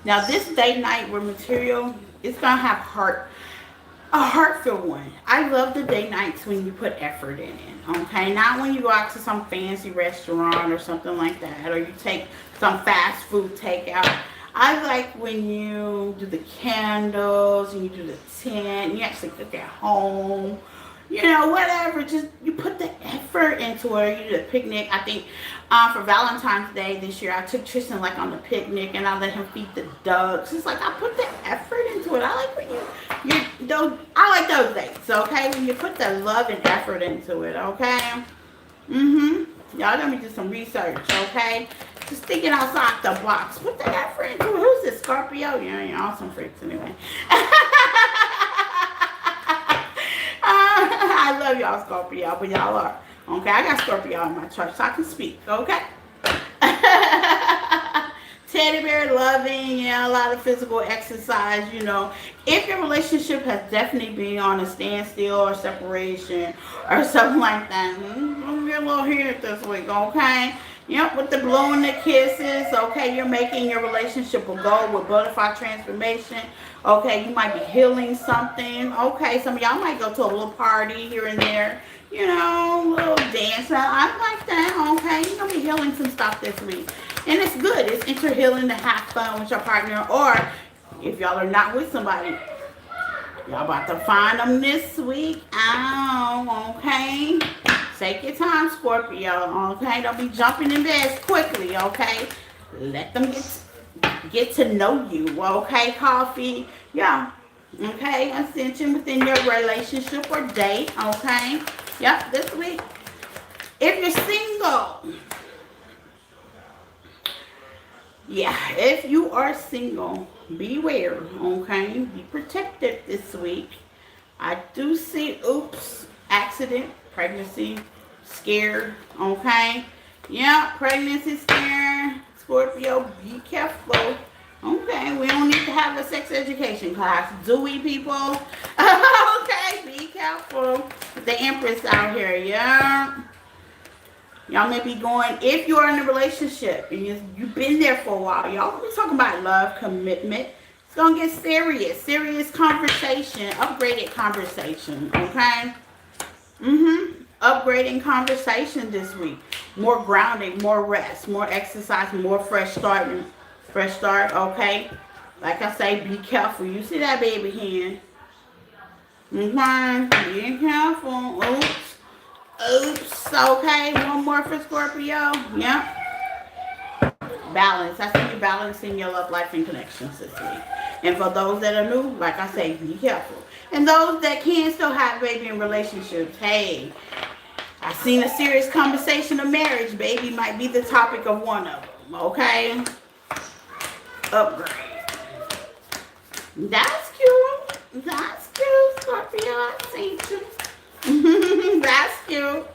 Now, this date night with material, it's going to have a heartfelt one. I love the date nights when you put effort in it. Okay, not when you go out to some fancy restaurant or something like that, or you take some fast food takeout. I like when you do the candles and you do the tent, you actually cook at home, you know, whatever. Just you put the effort into it. You do the picnic. I think for Valentine's Day this year, I took Tristan like on the picnic and I let him feed the ducks. It's like I put the effort into it. I like when I like those dates, okay? When you put the love and effort into it, okay? Y'all let me do some research, okay? Just thinking outside the box. Put the effort into it. Who's this, Scorpio? Yeah, you're awesome freaks anyway. I love y'all, Scorpio, but y'all are. Okay, I got Scorpio in my chart, so I can speak, okay? Teddy bear loving, yeah, a lot of physical exercise, you know. If your relationship has definitely been on a standstill or separation or something like that, we'll get a little heated this week, okay? Yep, with the blowing the kisses, okay, you're making your relationship a goal with butterfly transformation. Okay, you might be healing something. Okay, some of y'all might go to a little party here and there. You know, a little dance. I like that, okay? You're going to be healing some stuff this week. And it's good. It's inter-healing to have fun with your partner. Or if y'all are not with somebody, y'all about to find them this week. Oh, okay? Take your time, Scorpio, okay? Don't be jumping in bed quickly, okay? Let them get to know you, okay? Coffee, yeah, okay? Ascension within your relationship or date, okay? Yep, this week. If you're single, yeah, if you are single, beware, okay? Be protected this week. I do see, oops, accident, pregnancy, scared, okay? Yeah, pregnancy scare, Scorpio, be careful. Okay, we don't need to have a sex education class, do we, people? Okay, be careful. The Empress out here, yeah. Y'all may be going, if you're in a relationship and you've been there for a while, y'all be talking about love, commitment. It's going to get serious conversation, upgraded conversation, okay? Upgrading conversation this week. More grounding, more rest, more exercise, more fresh start, okay? Like I say, be careful. You see that baby hand? Be careful. Oops, okay. One more for Scorpio. Yep. Balance. I see you balancing your love life and connections this week. And for those that are new, like I say, be careful. And those that can still have baby in relationships, hey, I seen a serious conversation of marriage. Baby might be the topic of one of them, okay? Upgrade. That's cute. That's cute, Scorpio. I see you. That's cute.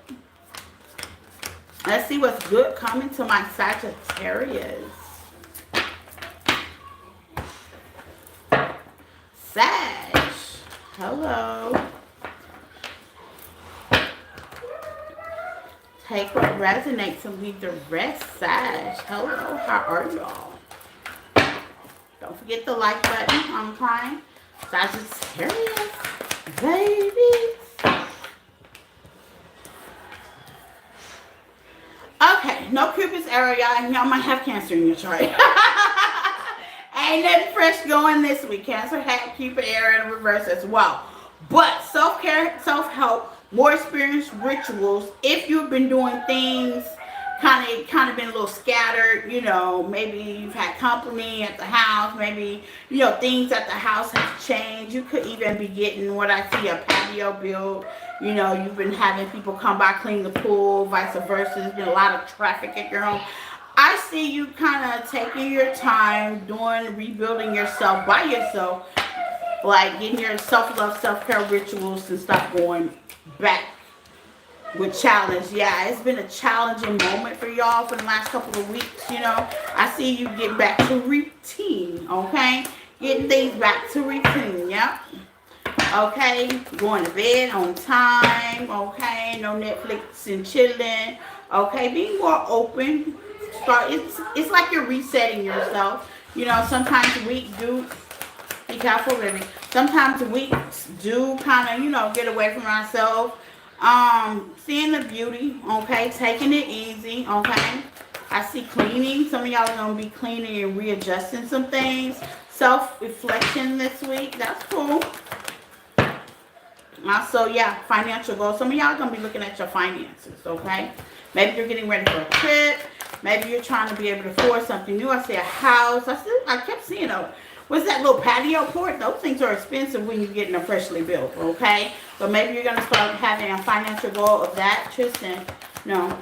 Let's see what's good coming to my Sagittarius. Sag. Hello. Take what resonates and leave the rest, Sag. Hello, how are y'all? Don't forget the like button on time. Sagittarius, baby. Okay, no Cupid's arrow, y'all, and y'all might have Cancer in your chart. Ain't nothing fresh going this week. Cancer had Cupid arrow in reverse as well. But self-care, self-help, more experienced rituals. If you've been doing things kind of been a little scattered, you know, maybe you've had company at the house, maybe, you know, things at the house have changed. You could even be getting what I see, a patio built. You know, you've been having people come by, clean the pool, vice versa. There's been a lot of traffic at your home. I see you kind of taking your time, rebuilding yourself by yourself, like getting your self-love, self-care rituals and stuff going back with challenge. Yeah, it's been a challenging moment for y'all for the last couple of weeks, you know. I see you get back to routine, okay? Getting things back to routine, yep. Okay, going to bed on time, okay? No Netflix and chilling, okay? Being more open. It's like you're resetting yourself. You know, sometimes weeks do, be careful, baby. Sometimes weeks do kind of, you know, get away from ourselves. Seeing the beauty, okay, taking it easy, okay. I see cleaning. Some of y'all are going to be cleaning and readjusting some things. Self-reflection this week. That's cool. Also, yeah, financial goals. Some of y'all are going to be looking at your finances, okay. Maybe you're getting ready for a trip. Maybe you're trying to be able to afford something new. I see a house. I kept seeing what's that little patio port? Those things are expensive when you're getting them freshly built, okay? But maybe you're going to start having a financial goal of that, Tristan. No.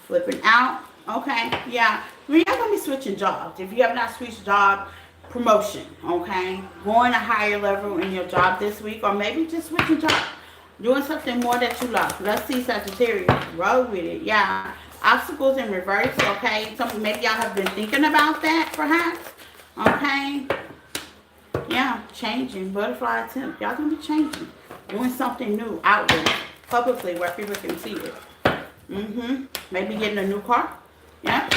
Flipping out. Okay, yeah. Well, you're going to be switching jobs. If you have not switched job, promotion, okay? Going a higher level in your job this week, or maybe just switching jobs. Doing something more that you love. Let's see, Sagittarius. Roll with it. Yeah. Obstacles in reverse. Okay. Maybe y'all have been thinking about that, perhaps. Okay. Yeah. Changing. Butterfly attempt. Y'all gonna be changing. Doing something new. Outward. publicly where people can see it. Maybe getting a new car. Yeah.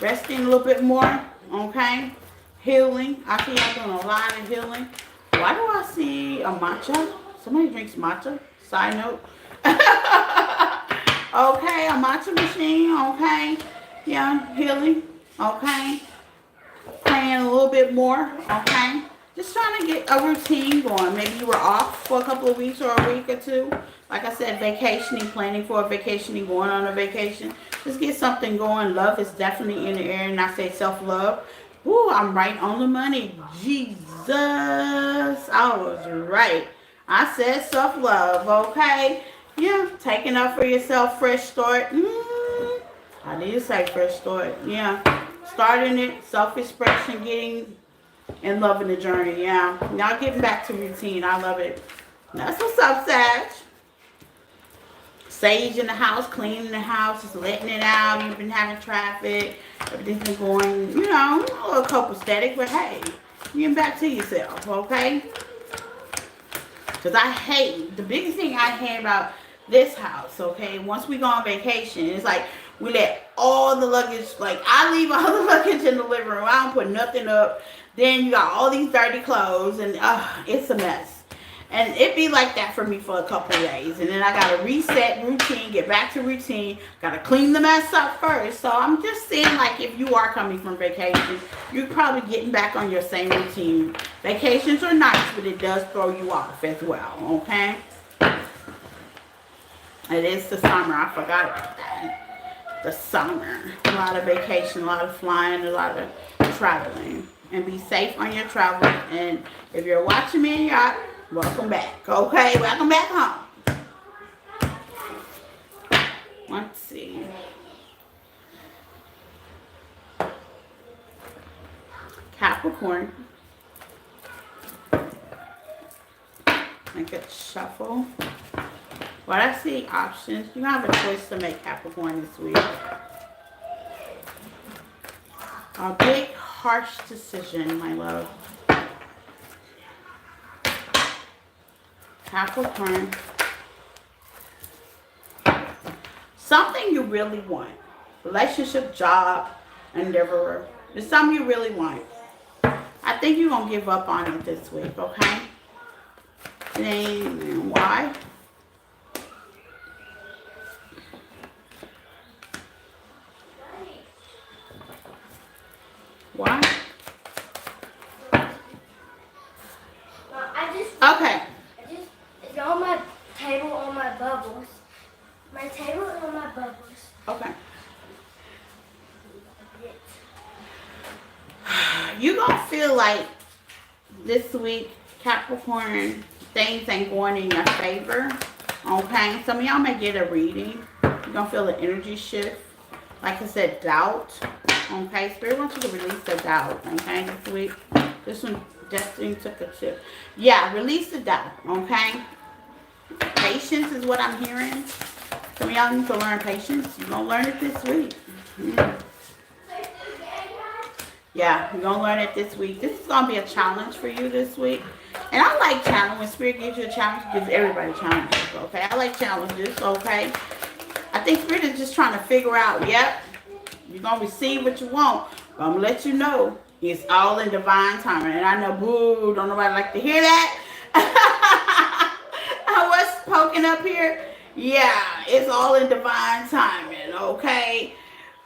Resting a little bit more. Okay. Healing. I see y'all doing a lot of healing. Why do I see a matcha? Somebody drinks matcha. Side note. Okay, a matcha machine. Okay. Yeah, healing. Okay. Praying a little bit more. Okay. Just trying to get a routine going. Maybe you were off for a couple of weeks or a week or two. Like I said, vacationing, planning for a vacationing, going on a vacation. Just get something going. Love is definitely in the air. And I say self-love. Woo, I'm right on the money. Jesus. I was right. I said self-love. Okay. Yeah. Taking up for yourself. Fresh start. I need to say fresh start. Yeah. Starting it. Self-expression. Getting and loving the journey. Yeah. Now getting back to routine. I love it. That's what's up, Sag. Sage in the house, cleaning the house, just letting it out. You've been having traffic. Everything's been going, you know, a little copacetic, but hey, getting back to yourself, okay? Because I hate, the biggest thing I hate about this house, okay, once we go on vacation, it's like we let all the luggage, like I leave all the luggage in the living room. I don't put nothing up. Then you got all these dirty clothes, and it's a mess. And it be like that for me for a couple of days. And then I got to reset routine, get back to routine. Got to clean the mess up first. So I'm just saying, like, if you are coming from vacation, you're probably getting back on your same routine. Vacations are nice, but it does throw you off as well, okay? It is the summer. I forgot about that. The summer. A lot of vacation, a lot of flying, a lot of traveling. And be safe on your travel. And if you're watching me in yacht, welcome back, okay? Welcome back home. Let's see. Capricorn. Make it shuffle. What I see options. You have a choice to make, Capricorn, this week. A big, harsh decision, my love. Capricorn. Something you really want. Relationship, job, endeavor. It's something you really want. I think you're going to give up on it this week, okay? Then why? Why? Okay. It's on my table on my bubbles. My table is on my bubbles. Okay. You gonna feel like this week, Capricorn, things ain't going in your favor. Okay. Some of y'all may get a reading. You're gonna feel an energy shift. Like I said, doubt. Okay. Spirit wants you to release the doubt. Okay. This week. This one, Destiny took a shift. Yeah. Release the doubt. Okay. Patience is what I'm hearing. Some of y'all need to learn patience. You're going to learn it this week. Yeah, you're going to learn it this week. This is going to be a challenge for you this week. And I like challenge. When Spirit gives you a challenge, it gives everybody challenges, okay? I like challenges, okay? I think Spirit is just trying to figure out, yep, you're going to receive what you want. But I'm going to let you know, it's all in divine timing. And I know, boo, don't nobody like to hear that. What's poking up here? Yeah, it's all in divine timing, okay?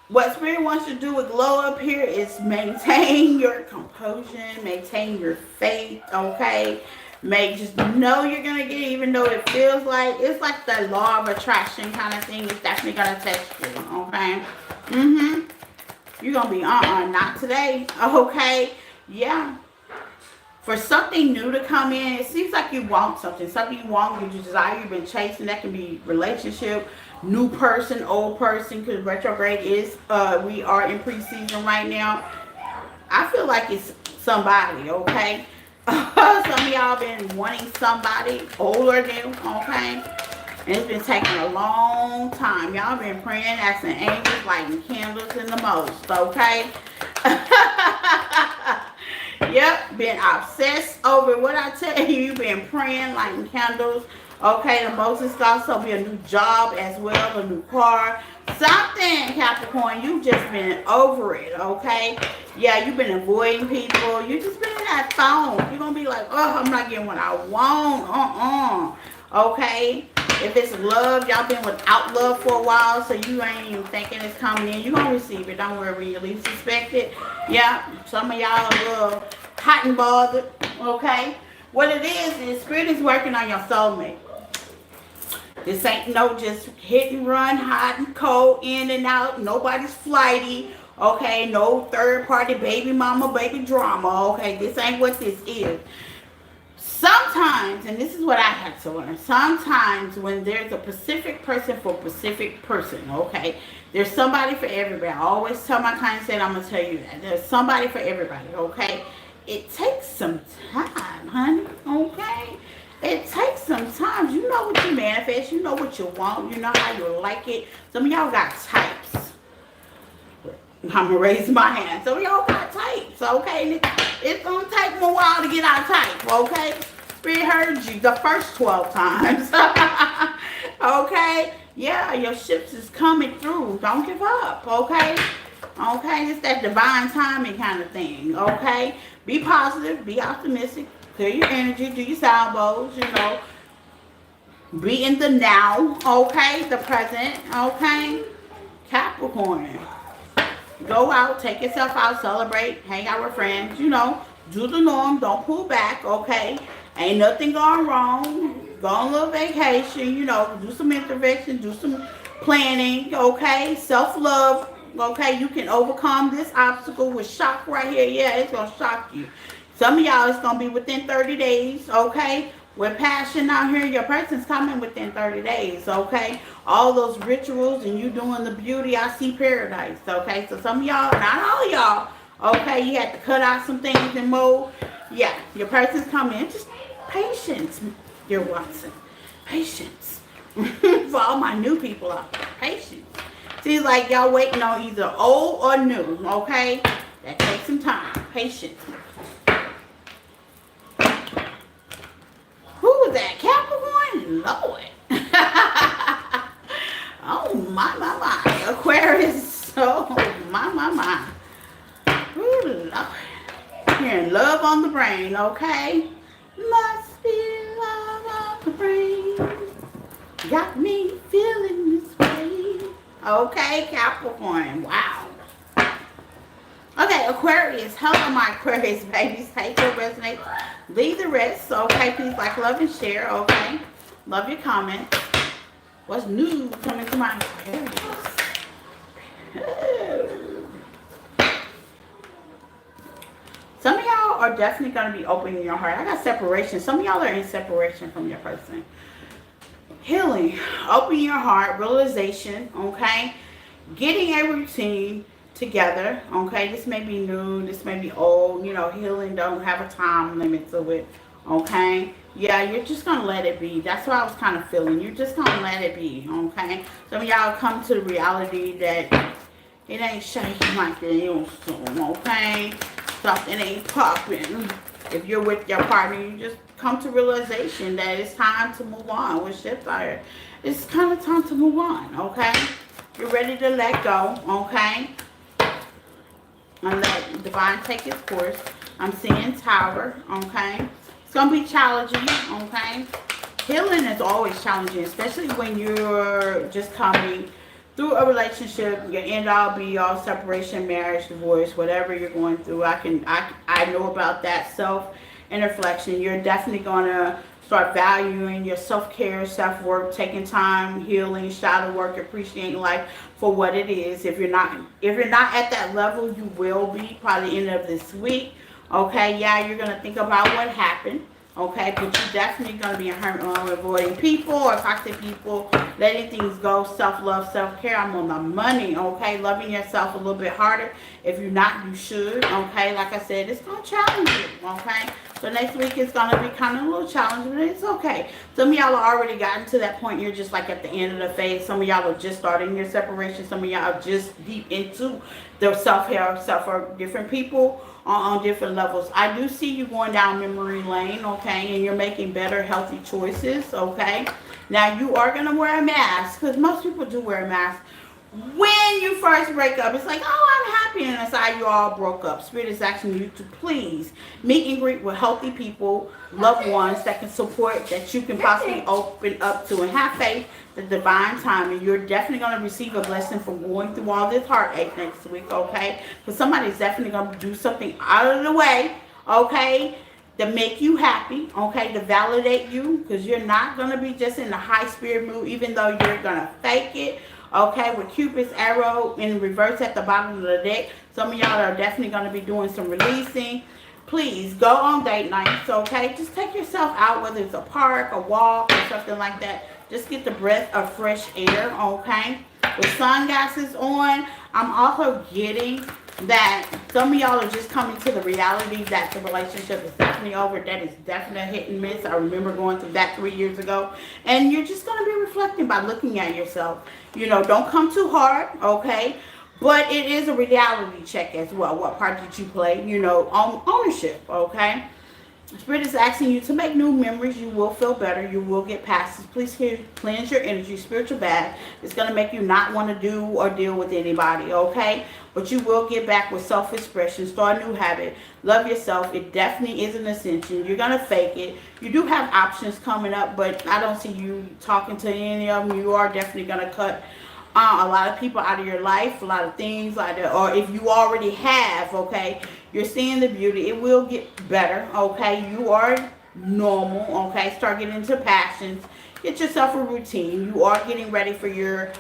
What Spirit wants you to do with glow up here is maintain your composure, maintain your faith, okay? Just know you're going to get it, even though it feels like, it's like the law of attraction kind of thing. It's definitely going to test you, okay? You're going to be, not today, okay? Yeah. For something new to come in, it seems like you want something. Something you want, you desire, you've been chasing. That can be relationship, new person, old person, because retrograde is, we are in preseason right now. I feel like it's somebody, okay? Some of y'all been wanting somebody older than, okay? And it's been taking a long time. Y'all been praying, asking angels, lighting candles in the most, okay? Yep, been obsessed over what I tell you. You've been praying, lighting candles, Okay, the most is also be a new job as well, a new car. Something, Capricorn, you've just been over it, okay? Yeah, you've been avoiding people. You just been in that phone. You're going to be like, oh, I'm not getting what I want. Okay? If it's love, y'all been without love for a while, so you ain't even thinking it's coming in. You're going to receive it. Don't worry, when you least suspect it. Yeah, some of y'all are a little hot and bothered, okay? What it is Spirit is working on your soulmate. This ain't no just hit and run, hot and cold, in and out. Nobody's flighty, okay? No third party baby mama, baby drama, okay? This ain't what this is. Sometimes, and this is what I had to learn, sometimes when there's a specific person for a specific person, okay? There's somebody for everybody. I always tell my clients that, I'm going to tell you that. There's somebody for everybody, okay? It takes some time, honey, okay? It takes some time. You know what you manifest. You know what you want. You know how you like it. Some of y'all got types. I'm going to raise my hand. Some of y'all got types, okay? It's going to take me a while to get out of type, okay? Spirit heard you the first 12 times. Okay? Yeah, your ships is coming through. Don't give up, okay? Okay? It's that divine timing kind of thing, okay? Be positive. Be optimistic. Clear your energy. Do your salvos, you know. Be in the now, okay? The present, okay? Capricorn. Go out, take yourself out, celebrate, hang out with friends, you know. Do the norm, don't pull back, okay? Ain't nothing going wrong. Go on a little vacation, you know. Do some intervention, do some planning, okay? Self-love, okay? You can overcome this obstacle with shock right here. Yeah, it's going to shock you. Some of y'all, it's going to be within 30 days, okay? With passion out here, your person's coming within 30 days, okay? All those rituals and you doing the beauty, I see paradise, okay? So some of y'all, not all of y'all, okay? You had to cut out some things and mold. Yeah, your person's coming. Just patience, dear Watson. Patience. For all my new people out there, patience. Seems like y'all waiting on either old or new, okay? That takes some time. Patience. Who was that? Capricorn? Lord. Oh, my. Aquarius. Oh, my. Ooh, Lord. Hearing love on the brain, okay? Must be love on the brain. Got me feeling this way. Okay, Capricorn. Wow. Okay, Aquarius. Hello, my Aquarius babies. Take what resonates. Leave the rest. Okay, please like, love, and share. Okay. Love your comments. What's new coming to my Aquarius? Some of y'all are definitely going to be opening your heart. I got separation. Some of y'all are in separation from your person. Healing. Open your heart. Realization. Okay. Getting a routine together, okay? This may be new, this may be old, you know. Healing don't have a time limit to it, okay? Yeah, you're just gonna let it be. That's what I was kind of feeling. You're just gonna let it be, okay? Some of y'all come to the reality that it ain't shaking like they used to, okay? Something ain't popping. If you're with your partner, you just come to realization that it's time to move on. With ship fire, it's kind of time to move on, okay? You're ready to let go, okay? And let divine take its course. I'm seeing Tower, okay? It's going to be challenging, okay? Healing is always challenging, especially when you're just coming through a relationship, your end all be all, separation, marriage, divorce, whatever you're going through. I know about that self and reflection. You're definitely going to start valuing your self-care, self-work, taking time, healing, shadow work, appreciating life for what it is. If you're not at that level, you will be probably end of this week. Okay, yeah, you're gonna think about what happened. Okay, but you're definitely gonna be avoiding people or toxic people, letting things go, self-love, self-care. I'm on the money. Okay, loving yourself a little bit harder. If you're not, you should. Okay, like I said, it's gonna challenge you. Okay, So next week is going to be kind of a little challenging, but it's okay. Some of y'all are already gotten to that point. You're just like at the end of the phase. Some of y'all are just starting your separation. Some of y'all are just deep into the self-help, different people on different levels. I do see you going down memory lane, okay, and you're making better, healthy choices, okay. Now, you are going to wear a mask, because most people do wear a mask. When you first break up, it's like, oh, I'm happy, and inside you all broke up. Spirit is asking you to please meet and greet with healthy people, loved ones that can support, that you can possibly open up to, and have faith, the divine timing. You're definitely going to receive a blessing from going through all this heartache next week, okay? Because somebody's definitely going to do something out of the way, okay, to make you happy, okay, to validate you, because you're not going to be just in the high spirit mood, even though you're going to fake it. Okay, with Cupid's arrow in reverse at the bottom of the deck. Some of y'all are definitely going to be doing some releasing. Please go on date nights, okay? Just take yourself out, whether it's a park, a walk, or something like that. Just get the breath of fresh air, okay? With sunglasses on, I'm also getting that some of y'all are just coming to the reality that the relationship is definitely over. That is definitely a hit and miss. I remember going through that 3 years ago. And you're just going to be reflecting by looking at yourself. You know, don't come too hard, okay? But it is a reality check as well. What part did you play? You know, ownership, okay? Spirit is asking you to make new memories. You will feel better. You will get past this. Please cleanse your energy, spiritual bath. It's going to make you not want to do or deal with anybody, okay? But you will get back with self-expression. Start a new habit. Love yourself. It definitely is an ascension. You're going to fake it. You do have options coming up, but I don't see you talking to any of them. You are definitely going to cut a lot of people out of your life, a lot of things like that. Or if you already have, okay, you're seeing the beauty. It will get better, okay? You are normal, okay? Start getting into passions. Get yourself a routine. You are getting ready for your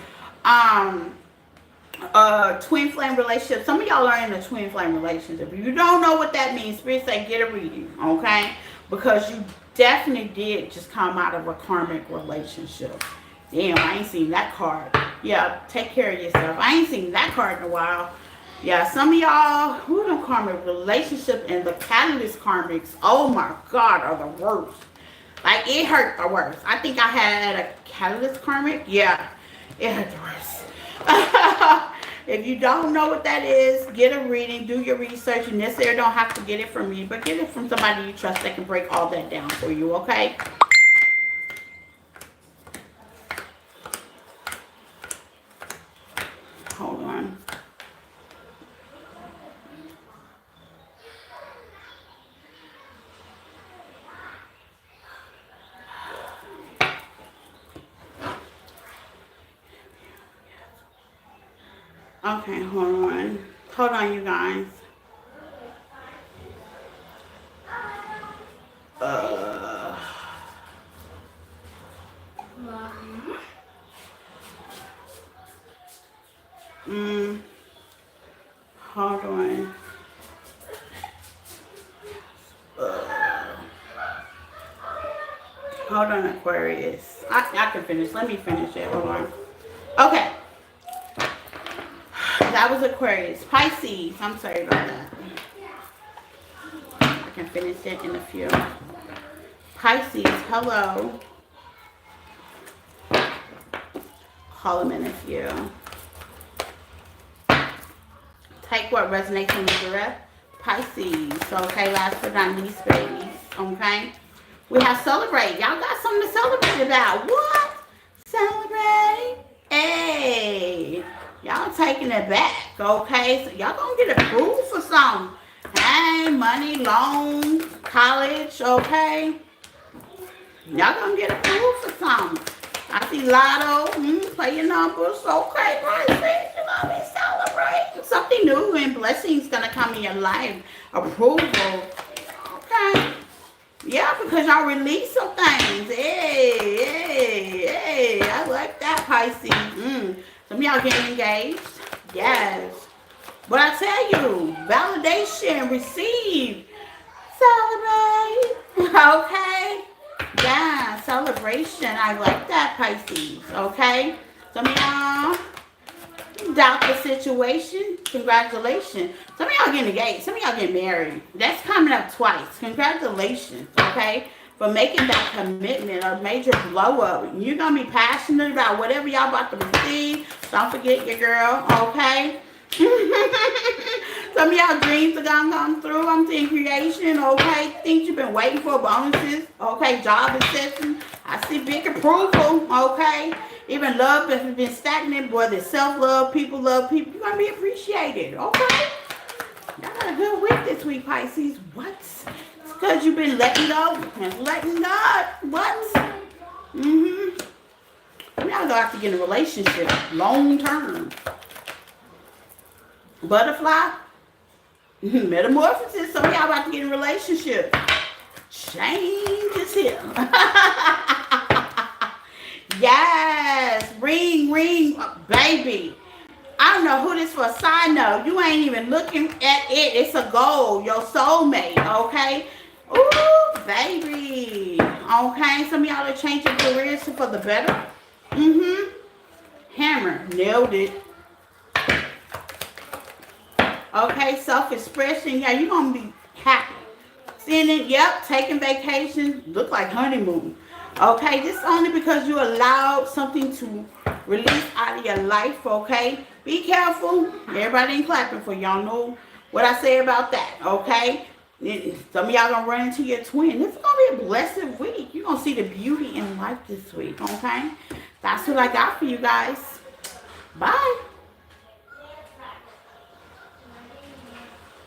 twin flame relationship. Some of y'all are in a twin flame relationship. If you don't know what that means, Spirit say get a reading, okay? Because you definitely did just come out of a karmic relationship. Damn, I ain't seen that card. Yeah, take care of yourself. I ain't seen that card in a while. Yeah, some of y'all who don't karmic relationship and the catalyst karmics, oh my God, are the worst. Like, it hurt the worst. I think I had a catalyst karmic. Yeah, it hurt the worst. If you don't know what that is, get a reading, do your research. You necessarily don't have to get it from me, but get it from somebody you trust that can break all that down for you, okay? Hold on. Okay, hold on. Hold on, you guys. Hold on. Hold on, Aquarius. I can finish. Let me finish it. Hold on. Okay. That was Aquarius. Pisces. I'm sorry about that. I can finish it in a few. Pisces. Hello. Call them in a few. Take what resonates in the rest. Pisces. Okay, last but not least, babies. Okay. We have celebrate. Y'all got something to celebrate about. What? Celebrate. Hey. Y'all taking it back. Okay. So y'all gonna get approved for something. Hey, money, loan, college. Okay. Y'all gonna get approved for something. I see lotto. Play your numbers. Okay, Pisces. You're gonna be celebrating. Something new and blessings gonna come in your life. Approval. Okay. Yeah, because y'all release some things. Hey. I like that, Pisces. Some of y'all getting engaged. Yes. But I tell you, validation, receive, celebrate. Okay. Yeah, celebration. I like that, Pisces. Okay. Some of y'all, Doubt the situation. Congratulations. Some of y'all getting engaged. Some of y'all getting married. That's coming up twice. Congratulations, okay? For making that commitment, a major blow up. You're going to be passionate about whatever y'all about to receive. Don't forget your girl, okay? Some of y'all dreams are going to come through. I'm seeing creation, okay? Things you've been waiting for, bonuses, okay? Job acceptance. I see big approval, okay? Even love that has been stagnant, whether it's self-love, people love people, you're going to be appreciated, okay? Y'all got a good week this week, Pisces. What? It's because you've been letting go and letting God. What? Mm-hmm. Y'all going to have to get in a relationship long term. Butterfly. Metamorphosis. Some of y'all about to get in a relationship. Change is here. Yes, ring, baby. I don't know who this for. Side note, you ain't even looking at it. It's a goal. Your soulmate, okay? Ooh, baby. Okay, some of y'all are changing careers for the better. Mm-hmm. Hammer, nailed it. Okay, self-expression. Yeah, you're going to be happy. Seeing it, yep, taking vacations. Look like honeymoon. Okay, this is only because you allowed something to release out of your life, okay? Be careful. Everybody ain't clapping for y'all. Know what I say about that, okay? Some of y'all gonna run into your twin. This is gonna be a blessed week. You're gonna see the beauty in life this week, okay? That's what I got for you guys. Bye.